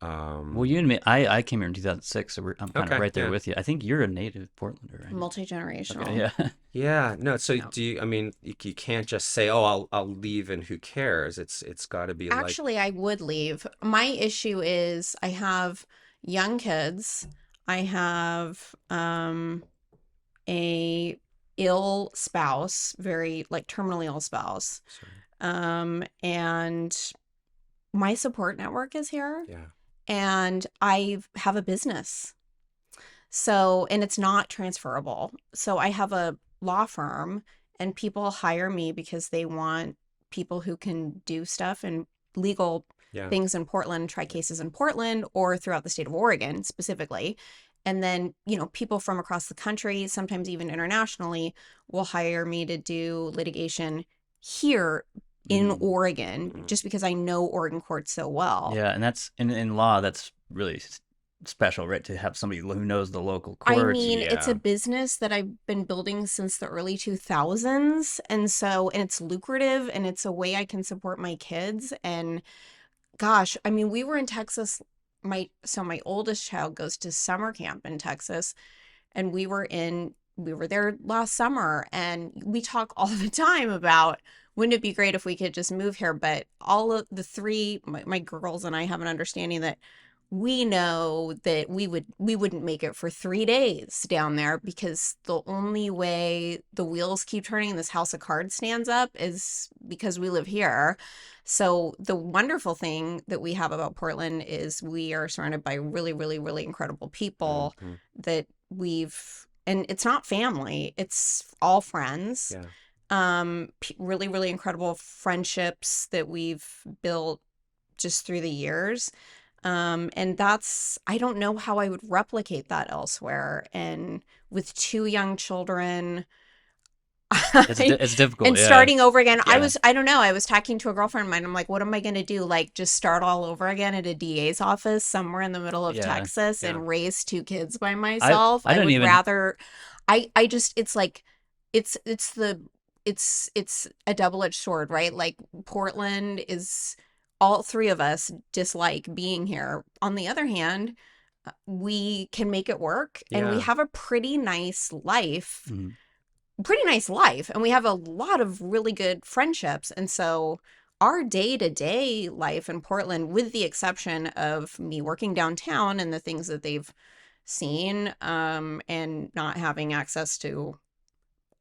Well, Um, you and me, I came here in 2006, so I'm kind of okay, right there yeah. with you. I think you're a native Portlander, right? Okay. Multi-generational. Yeah. Yeah, no, so Yeah. I mean, you can't just say, "Oh, I'll leave and who cares?" It's got to be like, Actually, I would leave. My issue is I have young kids. I have a ill spouse, very like terminally ill spouse. sorry. And my support network is here Yeah. and I have a business. So, and it's not transferable. So I have a law firm and people hire me because they want people who can do stuff and legal Yeah. things in Portland, try cases in Portland or throughout the state of Oregon specifically. And then, people from across the country, sometimes even internationally, will hire me to do litigation here in Mm. Oregon Mm, just because I know Oregon courts so well. Yeah, and that's in law, that's really special, right? To have somebody who knows the local I courts. mean, it's a yeah. business that I've been building since the early 2000s. And it's lucrative and it's a way I can support my kids. And gosh, I mean, we were in Texas. My oldest child goes to summer camp in Texas and we were there last summer and we talk all the time about wouldn't it be great if we could just move here, but all of the three my girls and I have an understanding that we know that we wouldn't make it for 3 days down there because the only way the wheels keep turning and this house of cards stands up is because we live here. So the wonderful thing that we have about Portland is we are surrounded by really, really, really incredible people Hmm. that and it's not family, it's all friends. Yeah. Really, really incredible friendships that we've built just through the years. And I don't know how I would replicate that elsewhere. And with two young children, It's difficult. and Yeah. starting over again, Yeah. I don't know, I was talking to a girlfriend of mine. I'm like, what am I going to do? Like, just start all over again at a DA's office somewhere in the middle of Yeah. Texas Yeah. and raise two kids by I myself? I I don't would even. rather, it's like, it's the, it's a double-edged sword, right? Like, Portland is, all three of us dislike being here. On the other hand, we can make it work and we Yeah. have a Mhm. pretty nice life and we have a lot of really good friendships. And so our day-to-day life in Portland, with the exception of me working downtown and the things that they've seen, and not having access to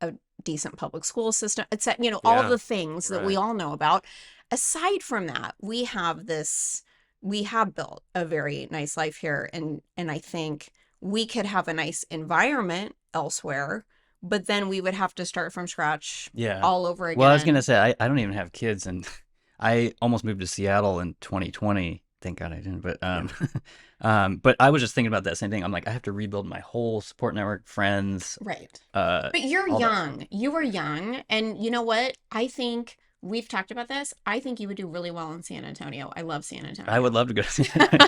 a decent public school system, etc., all Yeah. the things that we Right. all know about. Aside from that, we have built a very nice life here, and I think we could have a nice environment elsewhere, but then we would have to start from scratch Yeah. all over Well, I was gonna again. say I don't even have kids, and I almost moved to Seattle in 2020. Thank God I didn't. But Yeah. but I was just thinking about that same thing. I'm like, I have to rebuild my whole support network, friends, Right. uh, But you're all that stuff. young. You are young. And you know what? I think we've talked about this. I think you would do really well in San Antonio. I love San I would Antonio. love to go to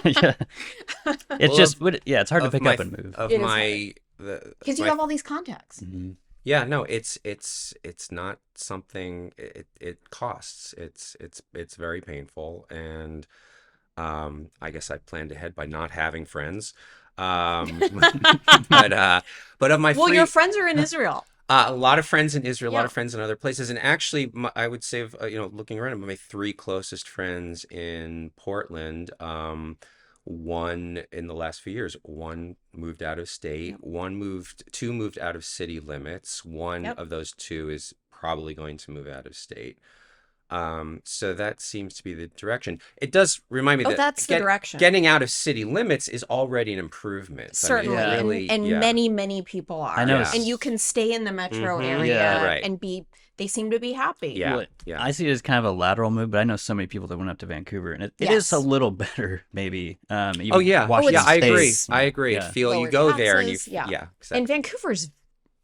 yeah. It's Well, just, yeah, it's hard to of pick my up and move. of It is hard my the because you my have all these contacts. Hmm. yeah, no, it's not something, it costs. It's very painful, and I guess I planned ahead by not having friends. Um, but of my Well, your free friends are in Israel. a lot of friends in Israel, a lot Yeah. of friends in other places, and actually, I would say, looking around, my three closest friends in Portland, one in the last few years, one moved out of state, Yep. two moved out of city limits. One Yep. of those two is probably going to move out of state. So that seems to be the direction. It does remind me Oh, that that's the direction. getting out of city limits is already an improvement. I mean, Certainly. Yeah. And really, and yeah, many, many people I are. know. yeah. And you can stay in the metro Hmm. Yeah. area Right. and be they seem to be happy. Yeah, Well, yeah. I see it as kind of a lateral move, but I know so many people that went up to Vancouver, and it is a Yes. little better, maybe. Oh Even yeah, Oh, yeah. Washington it's I State, agree. it's I agree. It yeah, feel you lower go there and taxes. Yeah. yeah, And exactly. Vancouver's,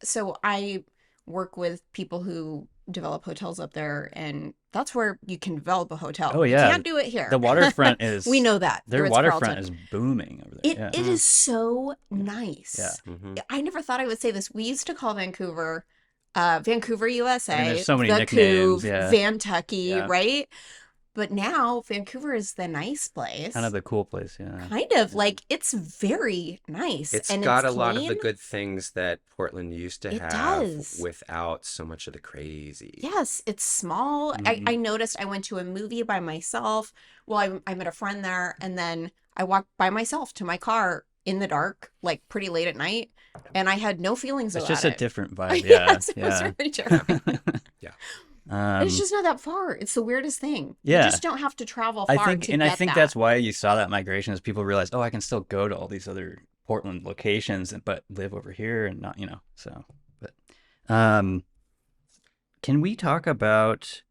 so I work with people who develop hotels up there, and that's where you can develop a hotel. oh You yeah, can't do it the here. waterfront We is know that. The their waterfront Ritz-Carlton. is booming over there. Yeah, It Mm, is so yeah. nice. hmm. I never thought I would say this. We used to call Vancouver, Vancouver, I mean, there's USA, so many the nicknames. Couve, Yeah, Vantucky, yeah, right? But now Vancouver is the nice kind of place. the cool place. Yeah, Kind of yeah. like it's very nice It's and it's got a lot of clean. the good things that Portland used to It have does. without so much of the crazy. Yes, it's small. Hmm. I noticed I went to a movie by myself. Well, I met a friend there, and then I walked by myself to my car in the dark, like pretty late at night, and I had no feelings It's about just a it. different vibe. Yeah, Yes, it was yeah. really different. Yeah. And it's um, just not that far. It's the weirdest thing. You yeah. just don't have to travel far to I get think that. that's why you saw that migration is people realized, oh, I can still go to all these other Portland locations, but live over here and not, so. But um, can we talk about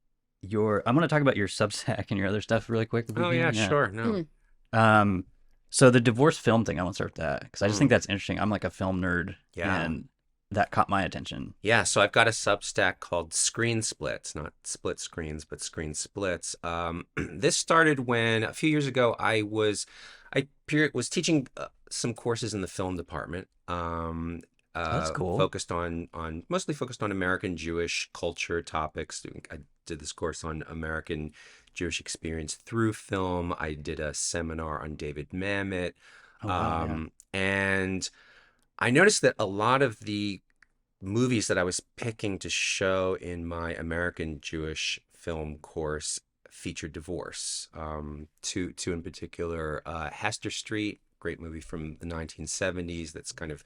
I'm going to talk about your Substack and your other stuff really quick if we Oh yeah, can. Yeah. sure. No. Mm, Um, so the divorce film thing, I want to start with that because I just think Mm, that's interesting. I'm like a film nerd, yeah. and that caught my attention. Yeah, so I've got a Substack called Screen Splits, not split screens, but Screen Splits. This started when a few years ago was teaching some courses in the film department, Oh, that's cool. mostly focused on American Jewish culture topics. I did this course on American Jewish experience through film. I did a seminar on David Mamet, Oh wow, yeah. and I noticed that a lot of the movies that I was picking to show in my American Jewish film course featured divorce. Two in particular, Hester Street, great movie from the 1970s that's kind of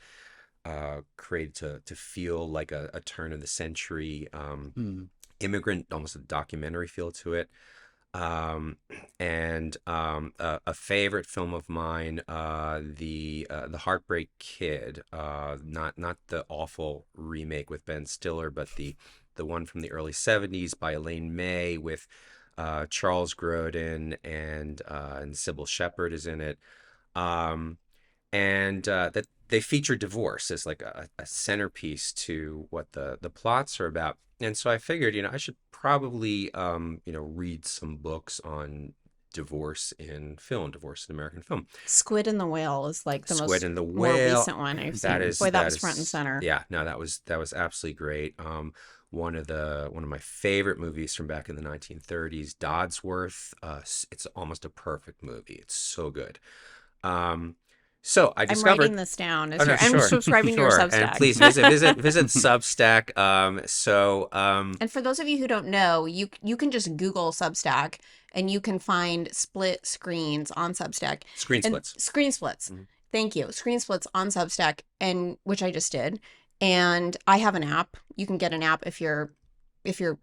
created to feel like a turn of the century Hmm. immigrant, almost a documentary feel to it. Um, and a favorite film of mine, the Heartbreak Kid, not the awful remake with Ben Stiller, but the one from the early '70s by Elaine May with Charles Grodin and Sybil Shepherd is in it. Um, and that they feature divorce as like a centerpiece to what the plots are about. And so I figured, I should probably, read some books on divorce in film, divorce in American film. Squid and the Whale is like the Squid most and the more Whale. recent one I've That seen. is Boy, that that was front and is center. yeah, no, that was absolutely great. One of my favorite movies from back in the 1930s, Dodsworth. It's almost a perfect movie. It's so good. Um, so I I'm writing discovered. this down Oh as no, I'm sure, subscribing to your sure, and Substack. please visit Substack. And for those of you who don't know, you can just Google Substack and you can find split screens on Substack Screen and Splits. screen splits. Mhm. Thank you. Screen splits on Substack, and which I just did. And I have an app. You can get an app if you're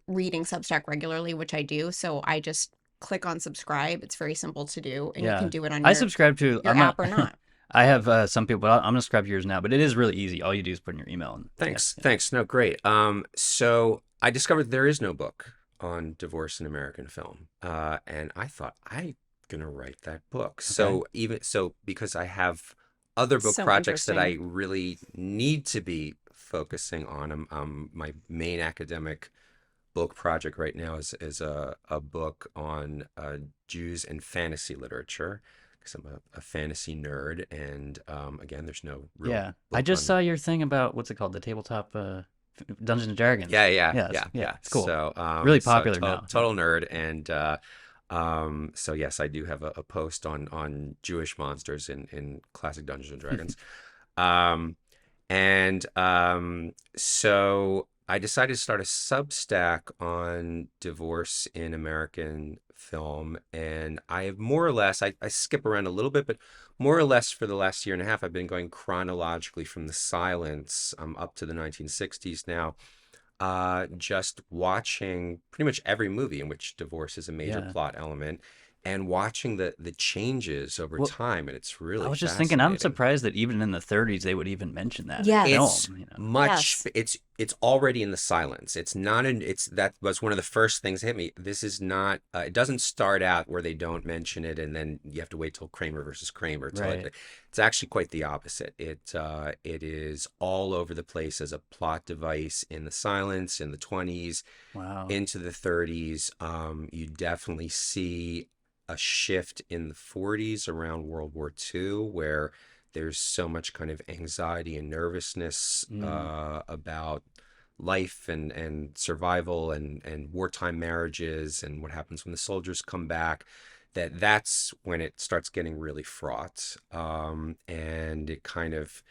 reading Substack regularly, which I do. So I just click on subscribe. It's very simple to do, and you can Yeah, do it on I subscribe to. your app or not. I have some people. But I'm gonna subscribe to yours now, but it is really easy. All you do is put in your email, and yeah, Thanks, yeah. thanks. No, great. So I discovered there is no book on divorce in American film, and I thought I'm gonna write that book. Okay. So because I have other book So projects that interesting. I really need to be focusing on. My main academic book project right now is a book on Jews and fantasy literature because I'm a fantasy nerd, and again, there's no real Yeah, I book just on. saw your thing about what's it called, the tabletop Dungeons and Dragons. Yeah, yeah, Yeah, yeah, yeah, yeah. it's cool. Really popular now. Yeah. Total nerd, and so yes, I do have a post on Jewish monsters in classic Dungeons and Dragons. Um, so I decided to start a Substack on divorce in American film, and I have more or less, I skip around a little bit, but more or less for the last year and a half, I've been going chronologically from the silence up to the 1960s now, just watching pretty much every movie in which divorce is a major Yeah. plot element. and watching the changes over Well, time, and it's I really was just thinking, I'm fascinating. surprised that even in the 30s they would even mention that in Yes. It's film, you know. much Yes. it's already in the silence. It's not an it's that was one of the first things that hit me. This is not it doesn't start out where they don't mention it and then you have to wait till Kramer versus Kramer till Right. it's actually quite the opposite. It is all over the place as a plot device in the silence in the 20s Wow. into the 30s. You definitely see a shift in the 40s around World War II, where there's so much kind of anxiety and nervousness Mm. about life and survival and wartime marriages and what happens when the soldiers come back. That's when it starts getting really fraught, and it kind of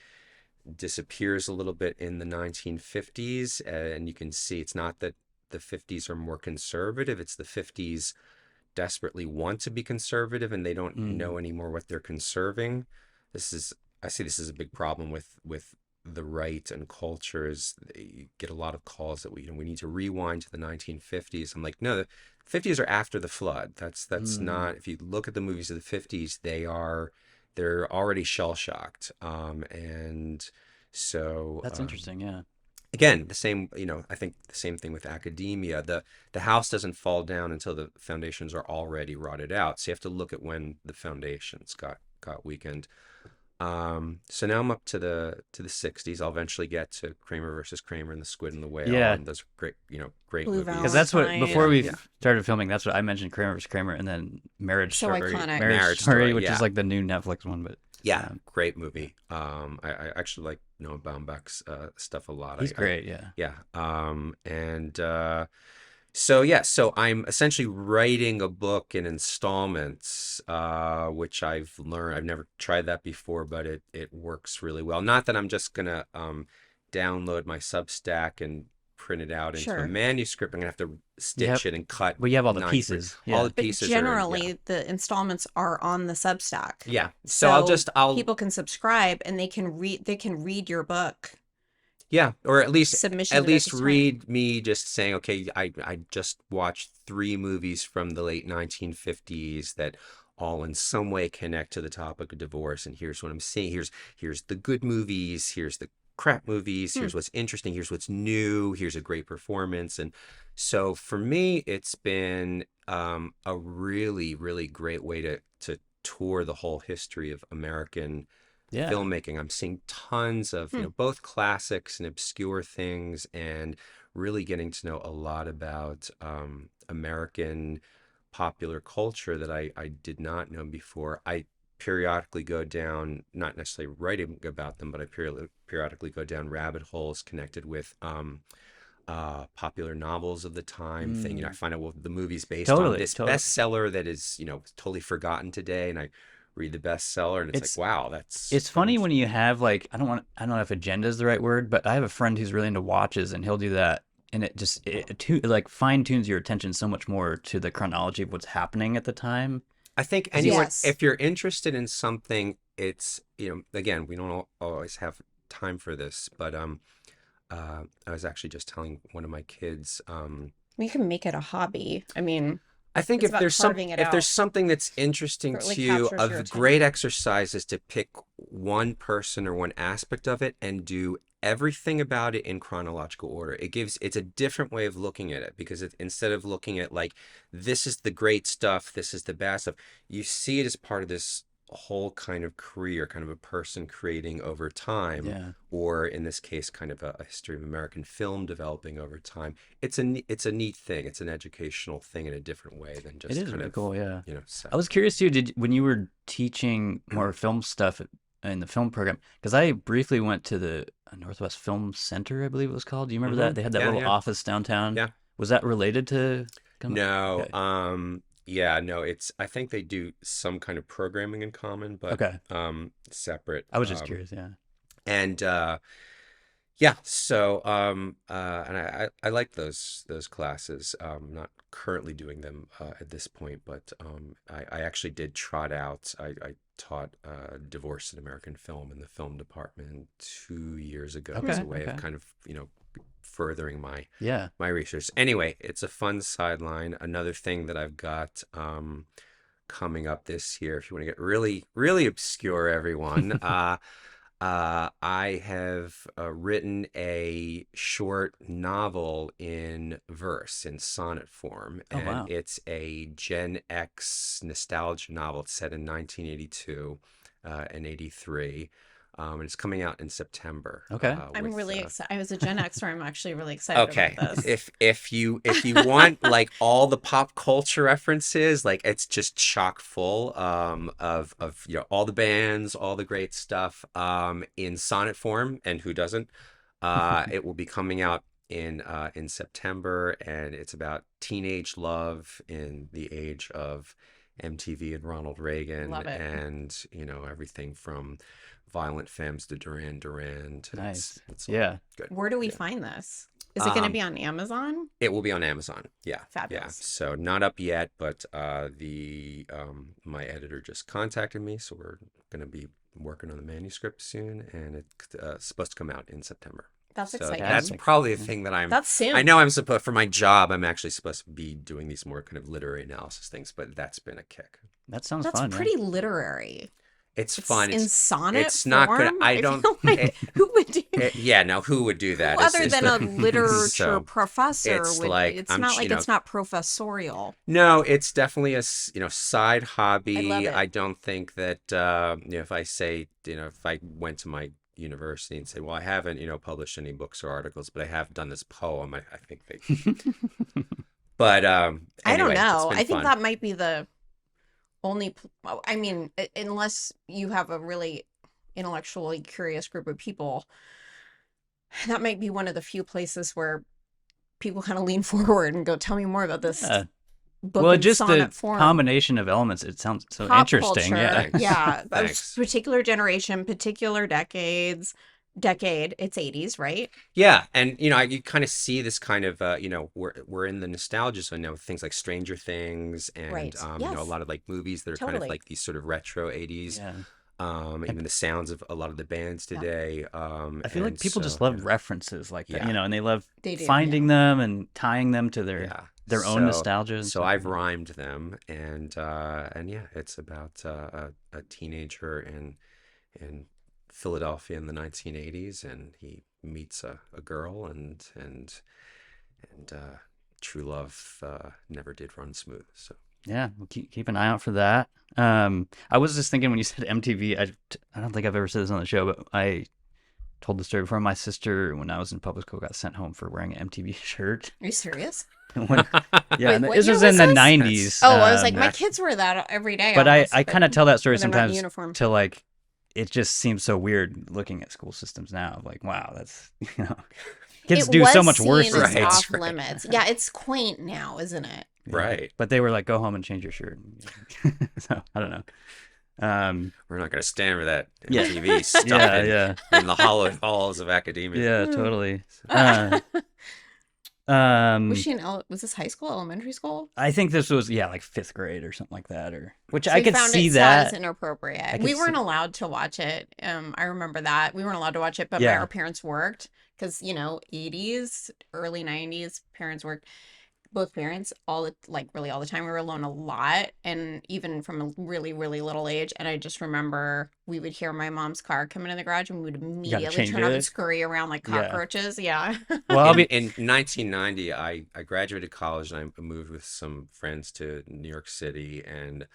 disappears a little bit in the 1950s. And you can see it's not that the 50s are more conservative, it's the 50s desperately want to be conservative and they don't Mm. know anymore what they're conserving. This is I see this is a big problem with the right and cultures. They get a lot of calls that we need to rewind to the 1950s. I'm like, no, the 50s are after the flood. That's Mm. not. If you look at the movies of the 50s, they're already shell shocked. And so That's interesting, yeah. again, the same, I think the same thing with academia. The house doesn't fall down until the foundations are already rotted out. So you have to look at when the foundations got weakened. So now I'm up to the 60s. I'll eventually get to Kramer versus Kramer and the Squid and the Whale, Yeah, and those great, great Blue movies. because that's what before Yeah, Valentine. we yeah. started filming, that's what I mentioned, Kramer vs. Kramer, and then So iconic. Marriage Marriage Story, Story. which is Yeah, like the new Netflix one, but yeah, um, great movie. I actually like Noah Baumbach's stuff a lot. he's great. Yeah. Yeah. And So yeah, so I'm essentially writing a book in installments, which I've never tried that before, but it works really well. Not that I'm just gonna download my Substack and print it out into a Sure. manuscript. I'm gonna have to You have, stitch it and cut well, you have all the 90. pieces. All Yeah. the But pieces are in, yeah, generally, the installments are on the Substack. yeah. So So I'll people can subscribe and they can read your book, yeah, or at least submissions at every time. read me just saying, okay, I just watched three movies from the late 1950s that all in some way connect to the topic of divorce, and here's what I'm seeing. Here's the good movies, here's the crap movies, Hmm. here's what's interesting, here's what's new, here's a great performance. And so for me, it's been a really, really great way to tour the whole history of American Yeah. filmmaking. I'm seeing tons of, Hmm. both classics and obscure things, and really getting to know a lot about American popular culture that I did not know before. I periodically go down, not necessarily writing about them, but I periodically go down rabbit holes connected with popular novels of the time thing. I Mm. find out, well, the movie's based on Totally. this Totally. bestseller that is, totally forgotten today, and I read the bestseller, and it's like, It's wow, that's it's kind of funny when interesting. you have like I don't know if agenda is the right word, but I have a friend who's really into watches, and he'll do that, and it like fine tunes your attention so much more to the chronology of what's happening at the time. I think Because he's anyone, Yes. if you're interested in something, it's, again, we don't always have time for this, but I was actually just telling one of my kids, We can make it a hobby. I mean, I think it's about carving it if there's out. something that's interesting So it like to you, captures a your great attention. exercise is to pick one person or one aspect of it and do everything about it in chronological order. It's a different way of looking at it, because instead of looking at like, this is the great stuff, this is the bad stuff, you see it as part of this whole kind of career, kind of a person creating over time, yeah, or in this case, kind of a history of American film developing over time. It's a neat thing. It's an educational thing in a different way than it just is kind really of, cool. Yeah. I set. was curious too. Did when you were teaching more film stuff in the film program? Because I briefly went to the Northwest Film Center, I believe it was called. Do you remember Hmm. that? They had that Yeah, little yeah, office downtown. yeah. Was that related to? No, Okay. yeah, no, I think they do some kind of programming in common, but Okay. separate. I was just curious. Yeah. And Yeah, so and I like those classes. Not currently doing them at this point, but I actually did trot out. I taught divorce in American film in the film department 2 years ago as Hmm. a Okay. way of Okay. kind of, furthering Yeah. my research. Anyway, it's a fun sideline. Another thing that I've got coming up this year. If you want to get really, really obscure, everyone, I have written a short novel in verse, in sonnet form, Oh, and wow. it's a Gen X nostalgia novel. It's set in 1982 and 83. And it's coming out in September. Okay. I'm With really excited. I was a Gen Xer. I'm actually really excited about Okay, this. if you want like all the pop culture references, like it's just chock full of all the bands, all the great stuff in sonnet form, and who doesn't? It will be coming out in September, and it's about teenage love in the age of MTV and Ronald Reagan, Love it. and everything from Violent Femmes to Duran Duran to Nice. it's all Yeah. good. Where do we Yeah. find this? Is it going to Um, be on Amazon? it will be on Amazon. Yeah, yeah. Fabulous. So not up yet, but the my editor just contacted me, so we're gonna be working on the manuscript soon, and it's supposed to come out in September. That's So exciting. that's Fantastic. probably the Yeah. thing that That's soon. I know I'm supposed for my job. I'm actually supposed to be doing these more kind of literary analysis things, but that's been a kick. That sounds That's fun. Yeah. pretty literary. It's It's fun. in sonnet It's not gonna. form. I I don't. feel like who would do Yeah. No. Who would do who that? other than a the literature so professor it's would like it's I'm. not like it's not professorial. No, it's definitely a side I love hobby. it. I don't think that if I say if I went to my university and say, well, I haven't published any books or articles, but I have done this poem. I think they. But I don't anyway, it's know. been I think fun. that might be the only I mean, unless you have a really intellectually curious group of people, that might be one of the few places where people kind of lean forward and go, "Tell me more about this Yeah. book Well, in just the sonnet form." combination of elements, it sounds so Pop interesting. Yeah. culture, Thanks. yeah, a Thanks. particular generation, particular decade. It's 80s, right? Yeah, and you kind of see this kind of we're in the nostalgia zone now with things like Stranger Things and Right. a Yes, lot of like movies that are kind of totally. like these sort of retro 80s. Yeah. Even the sounds of a lot of the bands Yeah, today. I feel like And people just so love references like that, yeah, and they love they do. finding them and tying them to yeah. their own nostalgia and So stuff. I've rhymed them, and yeah, it's about a teenager in Philadelphia in the 1980s, and he meets a girl, and true love never did run smooth. So Yeah, we'll keep an eye out for that. I was just thinking when you said MTV, I don't think I've ever said this on the show, but I told the story before. My sister, when I was in public school, got sent home for wearing an MTV shirt. Are you serious? When, yeah, Wait, and what this year was was in the this? 90s. Oh, I was like, my that- kids wear that every day but almost, I but kind of tell that story when they're not in sometimes uniform. to like, it just seems so weird looking at school systems now. Like, wow, that's, kids It do so was much worse seen than as Right, that. off right. limits. Yeah, it's quaint now, isn't it? Yeah. Right. But they were like, go home and change your shirt. So I don't know. We're not going to stand for that Yeah. MTV stuff Yeah, in the hollow halls of academia. yeah, totally. Was she in was this high school, elementary school? I think this was like fifth grade or something like that, or which So I you could found see it that. as inappropriate. I could We see- weren't allowed to watch it. I remember that. We weren't allowed to watch it, but Yeah. our parents worked because, 80s, early 90s, parents worked. Both parents, really all the time. We were alone a lot, and even from a really, really little age. And I just remember we would hear my mom's car come in the garage, and we would immediately change turn up and it. scurry around like Yeah. cockroaches. Yeah. Well, I'll be. In 1990, I graduated college and I moved with some friends to New York City, and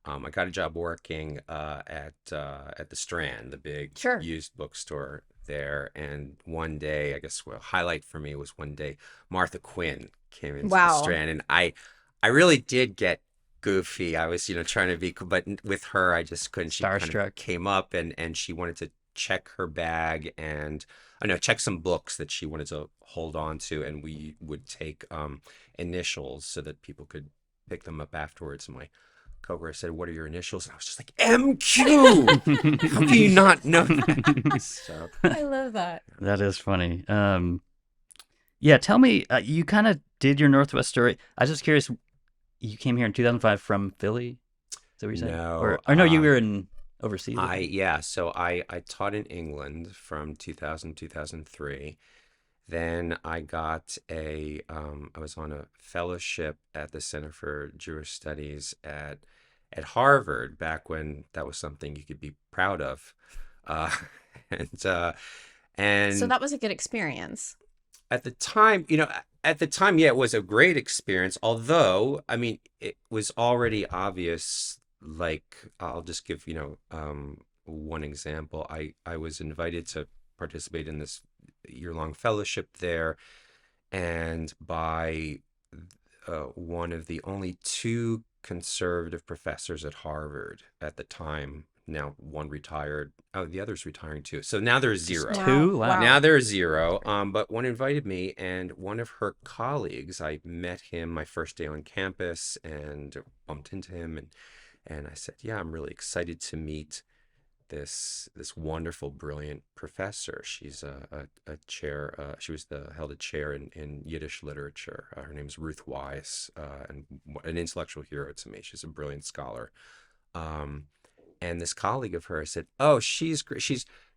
I got a job working at the Strand, the big Sure. used bookstore there. And one day, I guess a highlight for me was one day Martha Quinn came into the Wow. Strand, and I really did get goofy. I was trying to be cool, but with her I just couldn't. She kind Starstruck. of came up and she wanted to check her bag and I know check some books that she wanted to hold on to, and we would take initials so that people could pick them up afterwards. And my coworker said, "What are your initials?" And I was just like, "MQ." How do you not know that? So I love that. That is funny. Yeah, tell me, you kind of did your Northwest story. I was just curious. You came here in 2005 from Philly. Is that what you're saying? No, Or no, you were in overseas. I think. So I taught in England from 2000 2003. Then I got I was on a fellowship at the Center for Jewish Studies at at Harvard back when that was something you could be proud of. Uh, and So and that was a good experience. at the time, yeah, it was a great experience. Although, I mean, it was already obvious. Like, I'll just give, one example. I was invited to participate in this year-long fellowship there, and by one of the only two conservative professors at Harvard at the time. Now one retired. Oh, the other's retiring too. So now there's Just zero. Wow. two? Wow. Now Wow. there's zero. But one invited me, and one of her colleagues, I met him my first day on campus and bumped into him, and I said, "Yeah, I'm really excited to meet this wonderful, brilliant professor. She's a chair. She was held a chair in Yiddish literature. Her name's Ruth Weiss, and an intellectual hero to me. She's a brilliant scholar." Um, and this colleague of hers said, "Oh, she's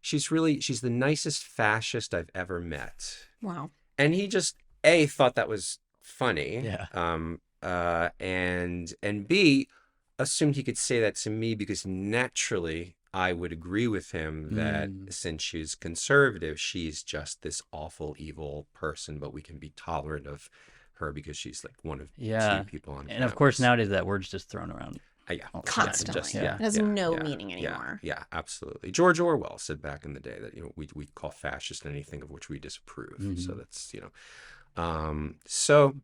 she's the nicest fascist I've ever met." Wow. And he just A, thought that was funny, Yeah. and B, assumed he could say that to me because naturally I would agree with him that Mm. since she's conservative, she's just this awful, evil person, but we can be tolerant of her because she's like one of Yeah. two people on And of course, campus. nowadays that word's just thrown around Yeah, all the time. Constantly. Yeah. It has no meaning anymore. yeah, absolutely. George Orwell said back in the day that we call fascist anything of which we disapprove. So Mhm. that's um, so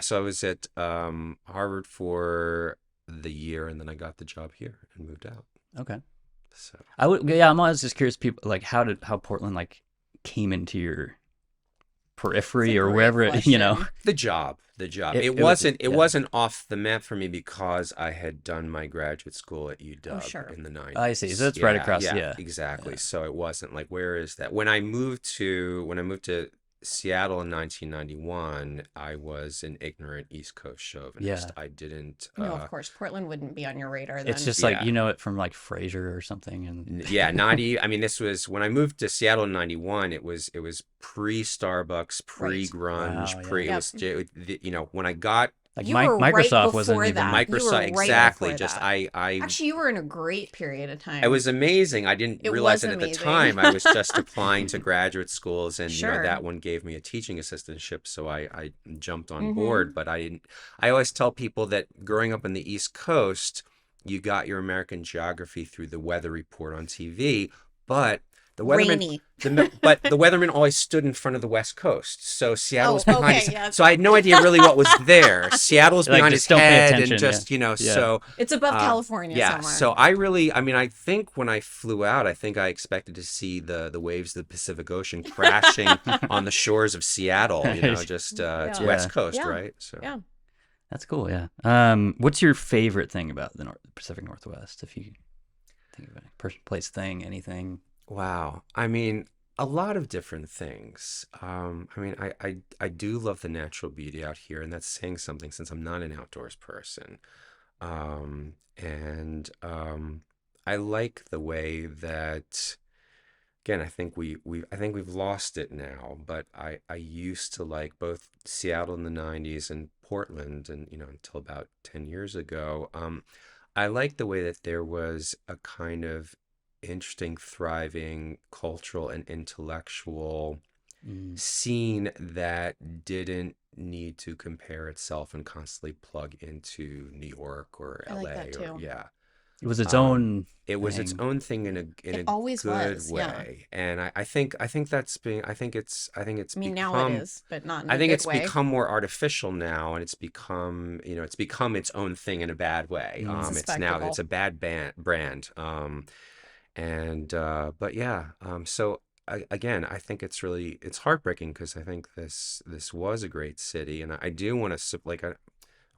so I was at Harvard for the year, and then I got the job here and moved out. Okay. So I'm always just curious, people, like, how Portland, like, came into your periphery or great wherever it, question. the job. It was, wasn't yeah. off the map for me because I had done my graduate school at UW sure. in the 90s. I see. So it's right across, Yeah, yeah. exactly. Yeah. So it wasn't like, where is that? When I moved to Seattle in 1991, I was an ignorant East Coast chauvinist. Yeah. I didn't No, of course. Portland wouldn't be on your radar then. It's just like, Yeah. you know it from like Frasier or something. And Yeah, 90. I mean, this was when I moved to Seattle in 91. It was pre-Starbucks, pre-grunge, Wow, pre. yeah. It was, when I got like You were right Microsoft wasn't before even. that. You were Microsoft, right exactly. before Just that. I Actually, you were in a great period of time. It was amazing. I didn't It realize was it at the amazing. time. I was just applying to graduate schools, and Sure. that one gave me a teaching assistantship, so I jumped on Mhm. board. But I didn't. I always tell people that growing up on the East Coast, you got your American geography through the weather report on TV, but the weatherman. Rainy. But the weatherman always stood in front of the West Coast, so Seattle was Oh, behind okay, his. yeah. So I had no idea really what was there. Seattle was Like, behind just his don't pay head, attention, and just yeah. so. It's above California Yeah, somewhere. so I think when I flew out, I think I expected to see the waves of the Pacific Ocean crashing on the shores of Seattle. Just it's Yeah. West Coast, Yeah. right? So Yeah. That's cool, yeah. What's your favorite thing about the Pacific Northwest? If you think of a person, place, thing, anything. Wow. I mean, a lot of different things. I do love the natural beauty out here, and that's saying something since I'm not an outdoors person. And I like the way that, again, I think we've lost it now, but I used to like both Seattle in the 90s and Portland, and until about 10 years ago. I like the way that there was a kind of interesting, thriving cultural and intellectual Mm. scene that didn't need to compare itself and constantly plug into New York or I like LA that or too. yeah. It was its Um, own it was its thing. own thing in It a always good was, yeah. way. And I think that's being I think it's I mean, now it is, but not in I a think good it's way. become more artificial now, and it's become its own thing in a bad way. Mm. It's a It's now spectacle. it's a bad brand. But yeah, so I think it's heartbreaking because I think this was a great city, and I do want to I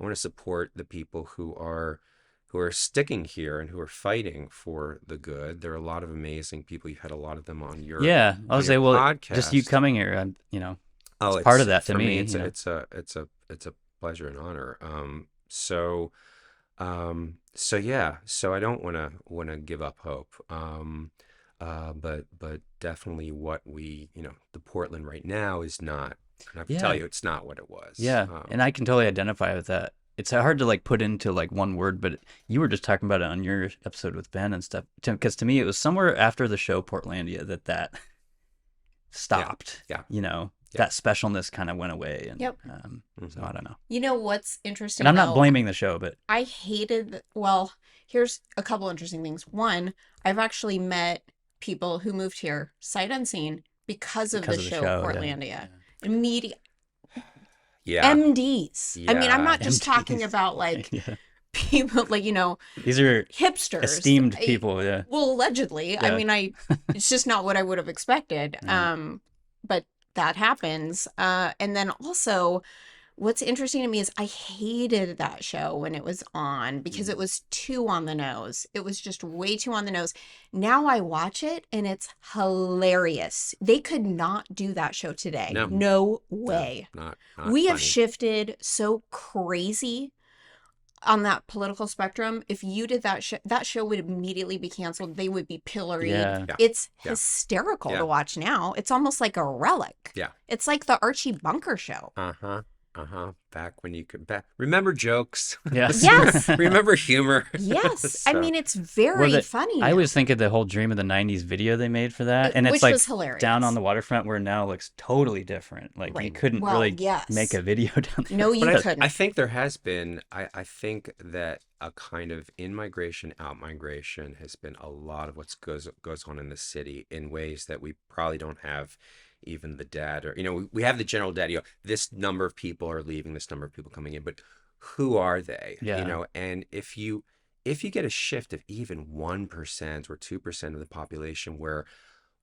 want to support the people who are sticking here and who are fighting for the good. There are a lot of amazing people. You've had a lot of them on your Yeah, I would say, well, just you podcast. coming here, Oh, it's part of that to for me. me. It's a pleasure and honor. So yeah. So I don't want to give up hope. But definitely what the Portland right now is not. And I have to tell Yeah. you, it's not what it was. Yeah, and I can totally identify with that. it's hard to like put into like one word, but you were just talking about it on your episode with Ben and stuff. Because to me, it was somewhere after the show Portlandia that Yeah. stopped. Yeah. You know, Yeah. that specialness kind of went away, and Yep. so I don't know. You know what's And interesting I'm not though? blaming the show, but I hated, well, here's a couple interesting things. One, I've actually met people who moved here sight unseen because of because the of the show show, Portlandia. Immediate Yeah. MDs. I mean, I'm Yeah. not just talking MDs. about like Yeah. people like, These are hipsters. esteemed people. Yeah. Well, allegedly. I Yeah. mean, it's just not what I would have expected. Yeah. But that happens. And then also what's interesting to me is I hated that show when it was on because it was too on the nose. It was just way too on the nose. Now I watch it and it's hilarious. They could not do that show today. No. No way. Not We have funny. shifted so crazy on that political spectrum. If you did that show would immediately be canceled. They would be pilloried. Yeah. Yeah. It's Yeah. hysterical Yeah. to watch now. It's almost like a relic. Yeah. It's like the Archie Bunker show. Back when you could remember jokes. Yes. Yes. Remember humor. Yes. I So- mean, it's very funny. I now. always think of the whole Dream of the '90s video they made for that, and it's Which like was hilarious. down on the waterfront, where it now looks totally different. Like you Right. couldn't Well, really yes. make a video down there. No, you But couldn't. I think there has been, I think that a kind of in-migration, out-migration has been a lot of what goes on in the city in ways that we probably don't have even the data. Or, we have the general data, this number of people are leaving, this number of people coming in, but who are they? Yeah. And if you get a shift of even 1% or 2% of the population where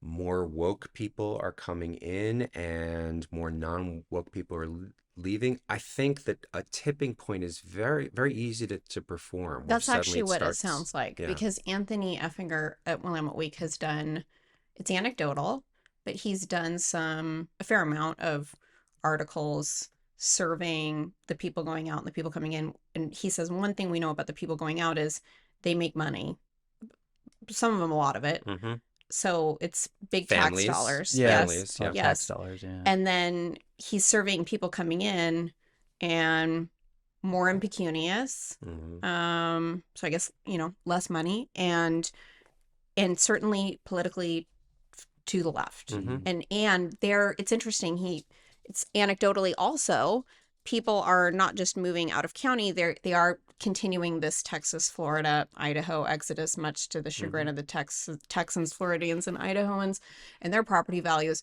more woke people are coming in and more non-woke people are leaving, I think that a tipping point is very, very easy to perform. where That's suddenly actually what it starts- sounds like yeah. because Anthony Effinger at Willamette Week has done, it's anecdotal, but he's done a fair amount of articles surveying the people going out and the people coming in. And he says one thing we know about the people going out is they make money. Some of them, a lot of it. Mhm. So it's big Families. tax dollars. Yeah. Yes. Families, yeah. Tax Yes. dollars. Yeah. And then he's surveying people coming in and more impecunious. Mhm. So I guess, less money and certainly politically to the left. Mhm. And there, it's interesting. It's anecdotally also, people are not just moving out of county, they are continuing this Texas, Florida, Idaho exodus, much to the chagrin of the Texans, Floridians, and Idahoans and their property values.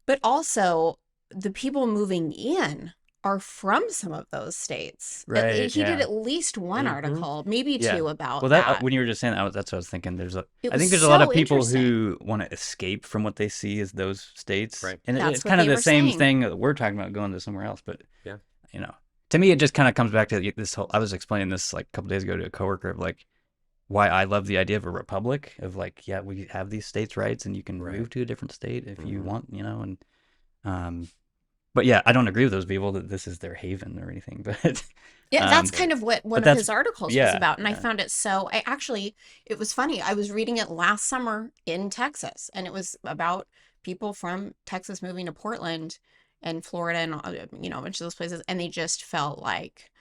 But also the people moving in are from some of those states. Right, He did yeah. at least one Mhm. article, maybe Yeah. two about Well, that. when you were just saying that, that's what I was thinking. It I was think there's a lot of so people interesting. who want to escape from what they see as those states, Right. and That's it's what kind of they the were same saying. thing that we're talking about going to somewhere else. But Yeah. To me, it just kind of comes back to this whole. I was explaining this like a couple days ago to a coworker of like why I love the idea of a republic. Of like, yeah, we have these states' rights, and you can Right. move to a different state if you Mhm. want, and but yeah, I don't agree with those people that this is their haven or anything. But Yeah, that's but- kind of what one but of that's- his articles was yeah, about. And I yeah. found it so, it was funny. I was reading it last summer in Texas, and it was about people from Texas moving to Portland and Florida and, a bunch of those places. And they just felt like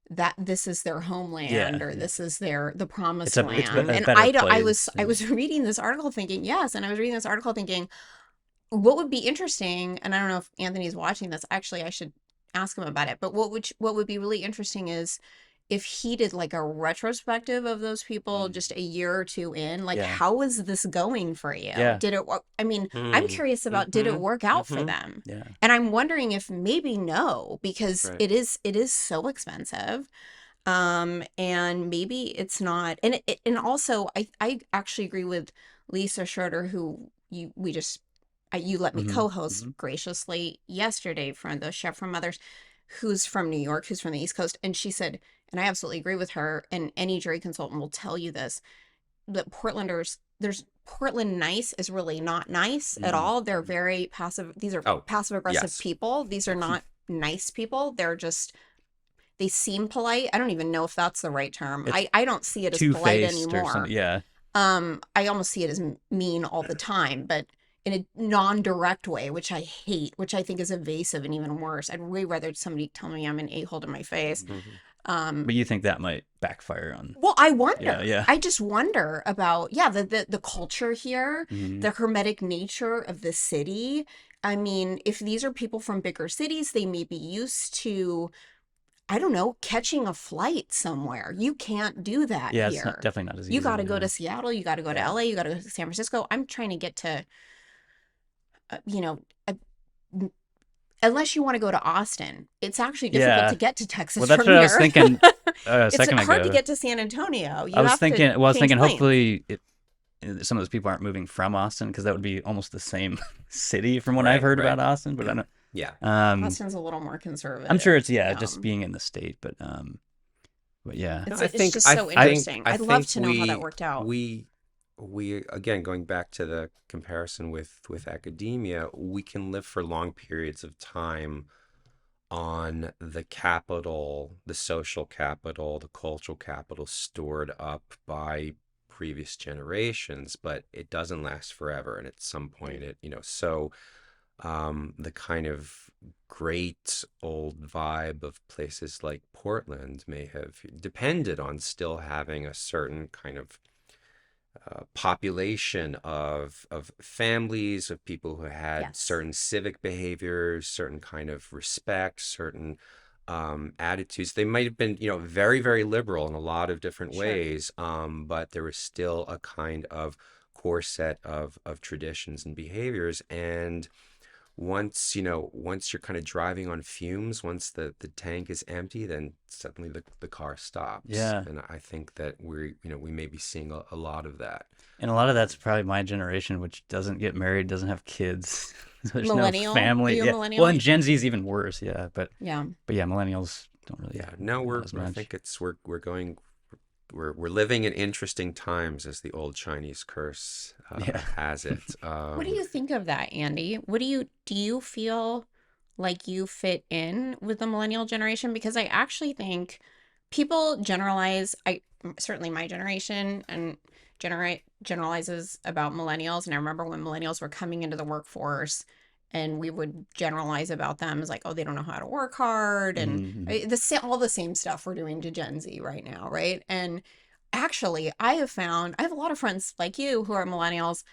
that this is their homeland Yeah, or yeah. this is the promised It's a land. And better I place, was reading this article thinking, yes. And I was reading this article thinking, what would be interesting, and I don't know if Anthony's watching this, actually I should ask him about it, but what would be really interesting is if he did like a retrospective of those people just a year or two in, like Yeah. how was this going for you? Yeah. Did it work? I mean, I'm curious about did it Mhm. work out for Mhm. them? Yeah. And I'm wondering if maybe no, because Right. it is so expensive. And maybe it's not. And also I actually agree with Lisa Schroeder, who you let me Mhm, co-host mhm. graciously yesterday, from the chef from Mothers, who's from New York, who's from the East Coast. And she said, and I absolutely agree with her, and any jury consultant will tell you this, that Portland nice is really not nice at Mm. all. They're very passive. These are Oh, passive aggressive yes. people. These are not nice people. They seem polite. I don't even know if that's the right term. It's I don't see it as polite Two-faced or anymore. something. Yeah. I almost see it as mean all the time, but in a non-direct way, which I hate, which I think is evasive and even worse. I'd way rather somebody tell me I'm an a-hole to my face. Mhm. But you think that might backfire on? Well, I Yeah, wonder. yeah. I just wonder about, yeah, the culture here, Hmm. the hermetic nature of the city. I mean, if these are people from bigger cities, they may be used to, I don't know, catching a flight somewhere. You can't do that Yeah, it's not here. definitely not as You got easy. to go Yeah. to Seattle, you got to go to Yeah. LA, you got to go to San Francisco. I'm trying to get to, you know, a, unless you want to go to Austin. It's actually difficult to Yeah. get to Well, Texas that's from what I was here. thinking a It's second hard to ago. get to San Antonio. I You was have to thinking, well, I was change thinking planes. hopefully some of those people aren't moving from Austin because that would be almost the same city from what I've Right, heard right. about Austin. But I don't. Yeah. Austin's a little more I'm sure conservative. it's yeah, Yeah. just being in the state. But yeah, No, It's just so interesting. I I'd love think to know how that worked out. we again going back to the comparison with academia, we can live for long periods of time on the capital, the social capital, the cultural capital stored up by previous generations, but it doesn't last forever. And at some point, the kind of great old vibe of places like Portland may have depended on still having a certain kind of population of families, of people who had Yes. certain civic behaviors, certain kind of respect, certain attitudes. They might have been, very, very liberal in a lot of different Sure. ways, but there was still a kind of core set of traditions and behaviors. And once you're kind of driving on fumes, once the tank is empty, then suddenly the car stops. yeah, And I think that we may be seeing a lot of that. and a lot of that's Um, probably my generation, which doesn't get married, doesn't have kids. There's no Millennial? Are family. you a Yeah, well, millennial? and Gen Z is even worse. Yeah, yeah. but yeah, millennials don't really yeah, no, not as I much. think we're living in interesting times, as the old Chinese curse Yeah. has it. What do you think of that, Andy? Do you feel like you fit in with the millennial generation? Because I actually think people generalize, certainly my generation and generalizes about millennials. And I remember when millennials were coming into the workforce and we would generalize about them as like, oh, they don't know how to work hard and Hmm. all the same stuff we're doing to Gen Z right now, right? And actually, I have a lot of friends like you who are millennials.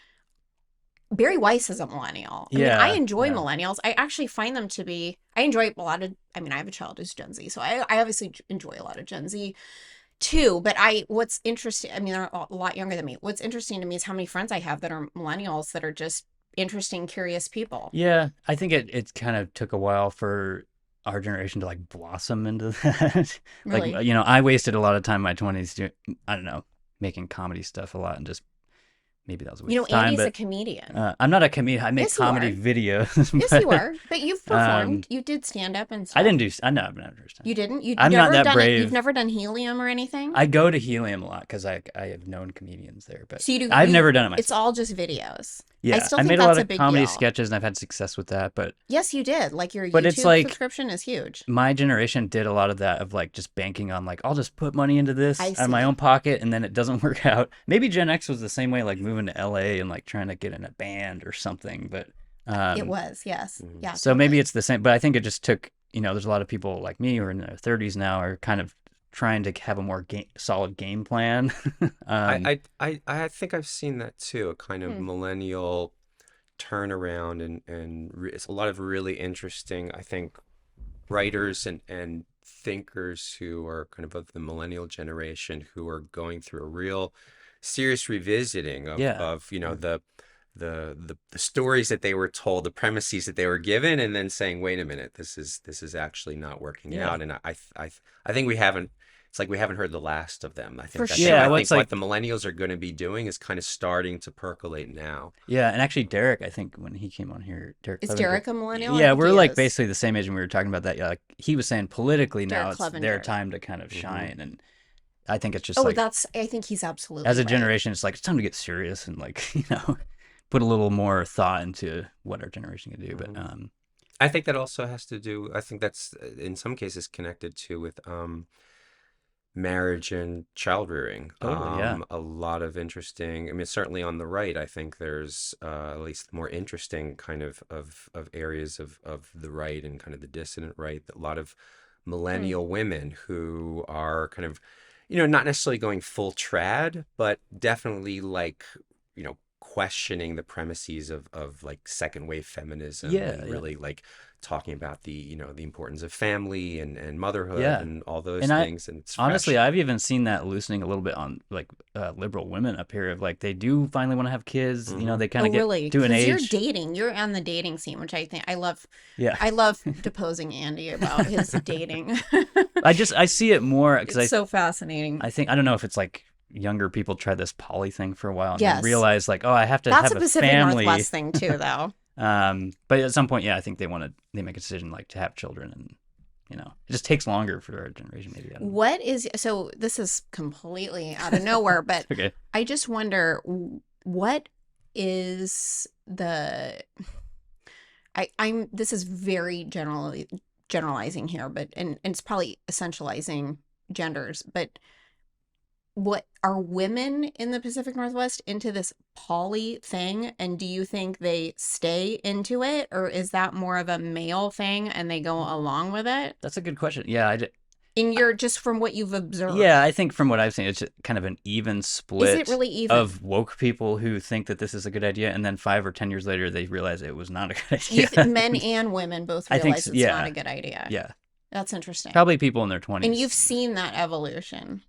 Barry Weiss is a millennial. I mean, I Yeah, enjoy yeah, millennials. I actually find them to be, I enjoy a lot of, I mean, I have a child who's Gen Z, so I obviously enjoy a lot of Gen Z too. But what's interesting, I mean, they're a lot younger than me. What's interesting to me is how many friends I have that are millennials that are just interesting, curious people. yeah. I think it kind of took a while for our generation to like blossom into that. Like Really. I wasted a lot of time in my 20s doing, I don't know, making comedy stuff a lot, and just maybe that was a You waste know, of time. Andy's a But comedian. I'm not a comedian. I make Yes, you comedy are. videos, Yes, you but are. But you've um, performed. You did stand up and I stuff. didn't do. I know I've never done. You didn't? You've I'm not never that done it. You've brave. never done helium or anything? I go to Helium a lot because I have known comedians there, but So I've never done it it's myself. all just videos. I Yeah, still I think made a lot that's a of big comedy deal. sketches and I've had success with that, but Yes, you did. Like your it's YouTube like subscription is huge. my generation did a lot of that of like just banking on like I'll just put money into this I out of my see. own pocket and then it doesn't work out. Maybe Gen X was the same way, like moving to LA and like trying to get in a band or something, but It was, yes. mhm. Yeah, so maybe totally. it's the same, but I think it just took, there's a lot of people like me who are in their 30s now are kind of trying to have a more solid game plan. um, I think I've seen that too, a kind of Hmm. millennial turnaround, it's a lot of really interesting, I think, writers and thinkers who are kind of the millennial generation who are going through a real serious revisiting yeah. of the stories that they were told, the premises that they were given, and then saying, wait a minute, this is actually not working Yeah. out. And I think we haven't. It's like we haven't heard the last of them. For Yeah, I well, sure. it's think what like, the millennials are going to be doing is kind of starting to percolate now. yeah, and actually Derek, I think when he came on here, Derek Is Clevenger, Derek a millennial? I yeah, think we're he like is. basically the same age, and we were talking about that. Yeah, like he was saying politically now Derek it's their Clevenger. time to kind of Hmm. shine, and I think it's just Oh, like I think he's as absolutely a right. generation, it's like it's time to get serious and like put a little more thought into what our generation can do. But Hmm. I think that also has to do. I think that's in some cases connected to with marriage and child rearing. Totally, yeah. A lot of interesting. I mean, certainly on the right, I think there's at least more interesting kind of areas of the right and kind of the dissident right. A lot of Hmm. millennial women who are kind of, not necessarily going full trad, but definitely like, questioning the premises of like second wave feminism Yeah, and yeah, really like talking about the importance of family and motherhood yeah. and all those And I things, and it's honestly, fresh. I've even seen that loosening a little bit on like liberal women up here. Of like they do finally want to have kids. You know, Hmm. they kind Oh, of get really? to an Because age. you're on the dating scene, which I think I love. Yeah, I love deposing Andy about his dating. I see it more because It's so fascinating. I think I don't know if it's like younger people try this poly thing for a while and then Yes. realize like, oh, I have to That's have a a Pacific family. Northwest thing too, though. But at some point, yeah, I think they make a decision like to have children, and it just takes longer for our generation. Maybe I don't know. What is so this is completely out of nowhere, but Okay. I just wonder what is the I'm this is very generalizing here, but and it's probably essentializing genders, but what are women in the Pacific Northwest into this poly thing? And do you think they stay into it, or is that more of a male thing and they go along with it? That's a good question. Yeah, In your just from what you've yeah, observed, I think from what I've seen, it's kind of an even is it split really even? of woke people who think that this is a good idea, and then 5 or 10 years later, they realize it was not a good You idea. men and women both I think, realize it's not yeah, a good idea. yeah, That's interesting. probably people in their And 20s. you've seen that evolution,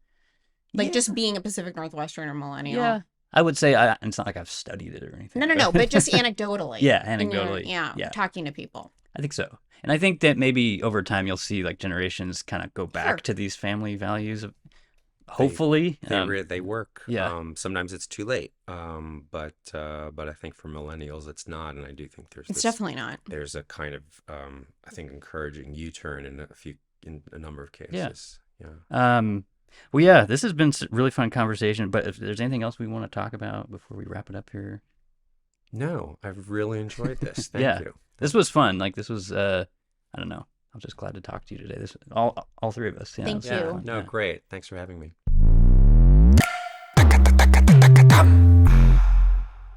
like just Yeah, being a Pacific Northwestern or millennial. yeah. I would say it's not like I've studied it or No, anything, no, no, but just but anecdotally. yeah, And you're, anecdotally, yeah, yeah, talking to people. I think so. And I think that maybe over time you'll see like generations kind of go back Sure. to these family values. They Hopefully, they work. yeah, Sometimes it's too late. But I think for millennials it's not, and I do think It's definitely not. there's a kind of I think encouraging U-turn in a number of yeah. cases. Yeah. Well, yeah, this has been a really fun conversation. But if there's anything else we want to talk about before we wrap it up here, No, I've really enjoyed this. Thank yeah, you. this was fun. Like this was, I don't know. I'm just glad to talk to you today. This all three of us. Yeah, it Thank was Yeah. you. fun. No, Yeah. great. Thanks for having me.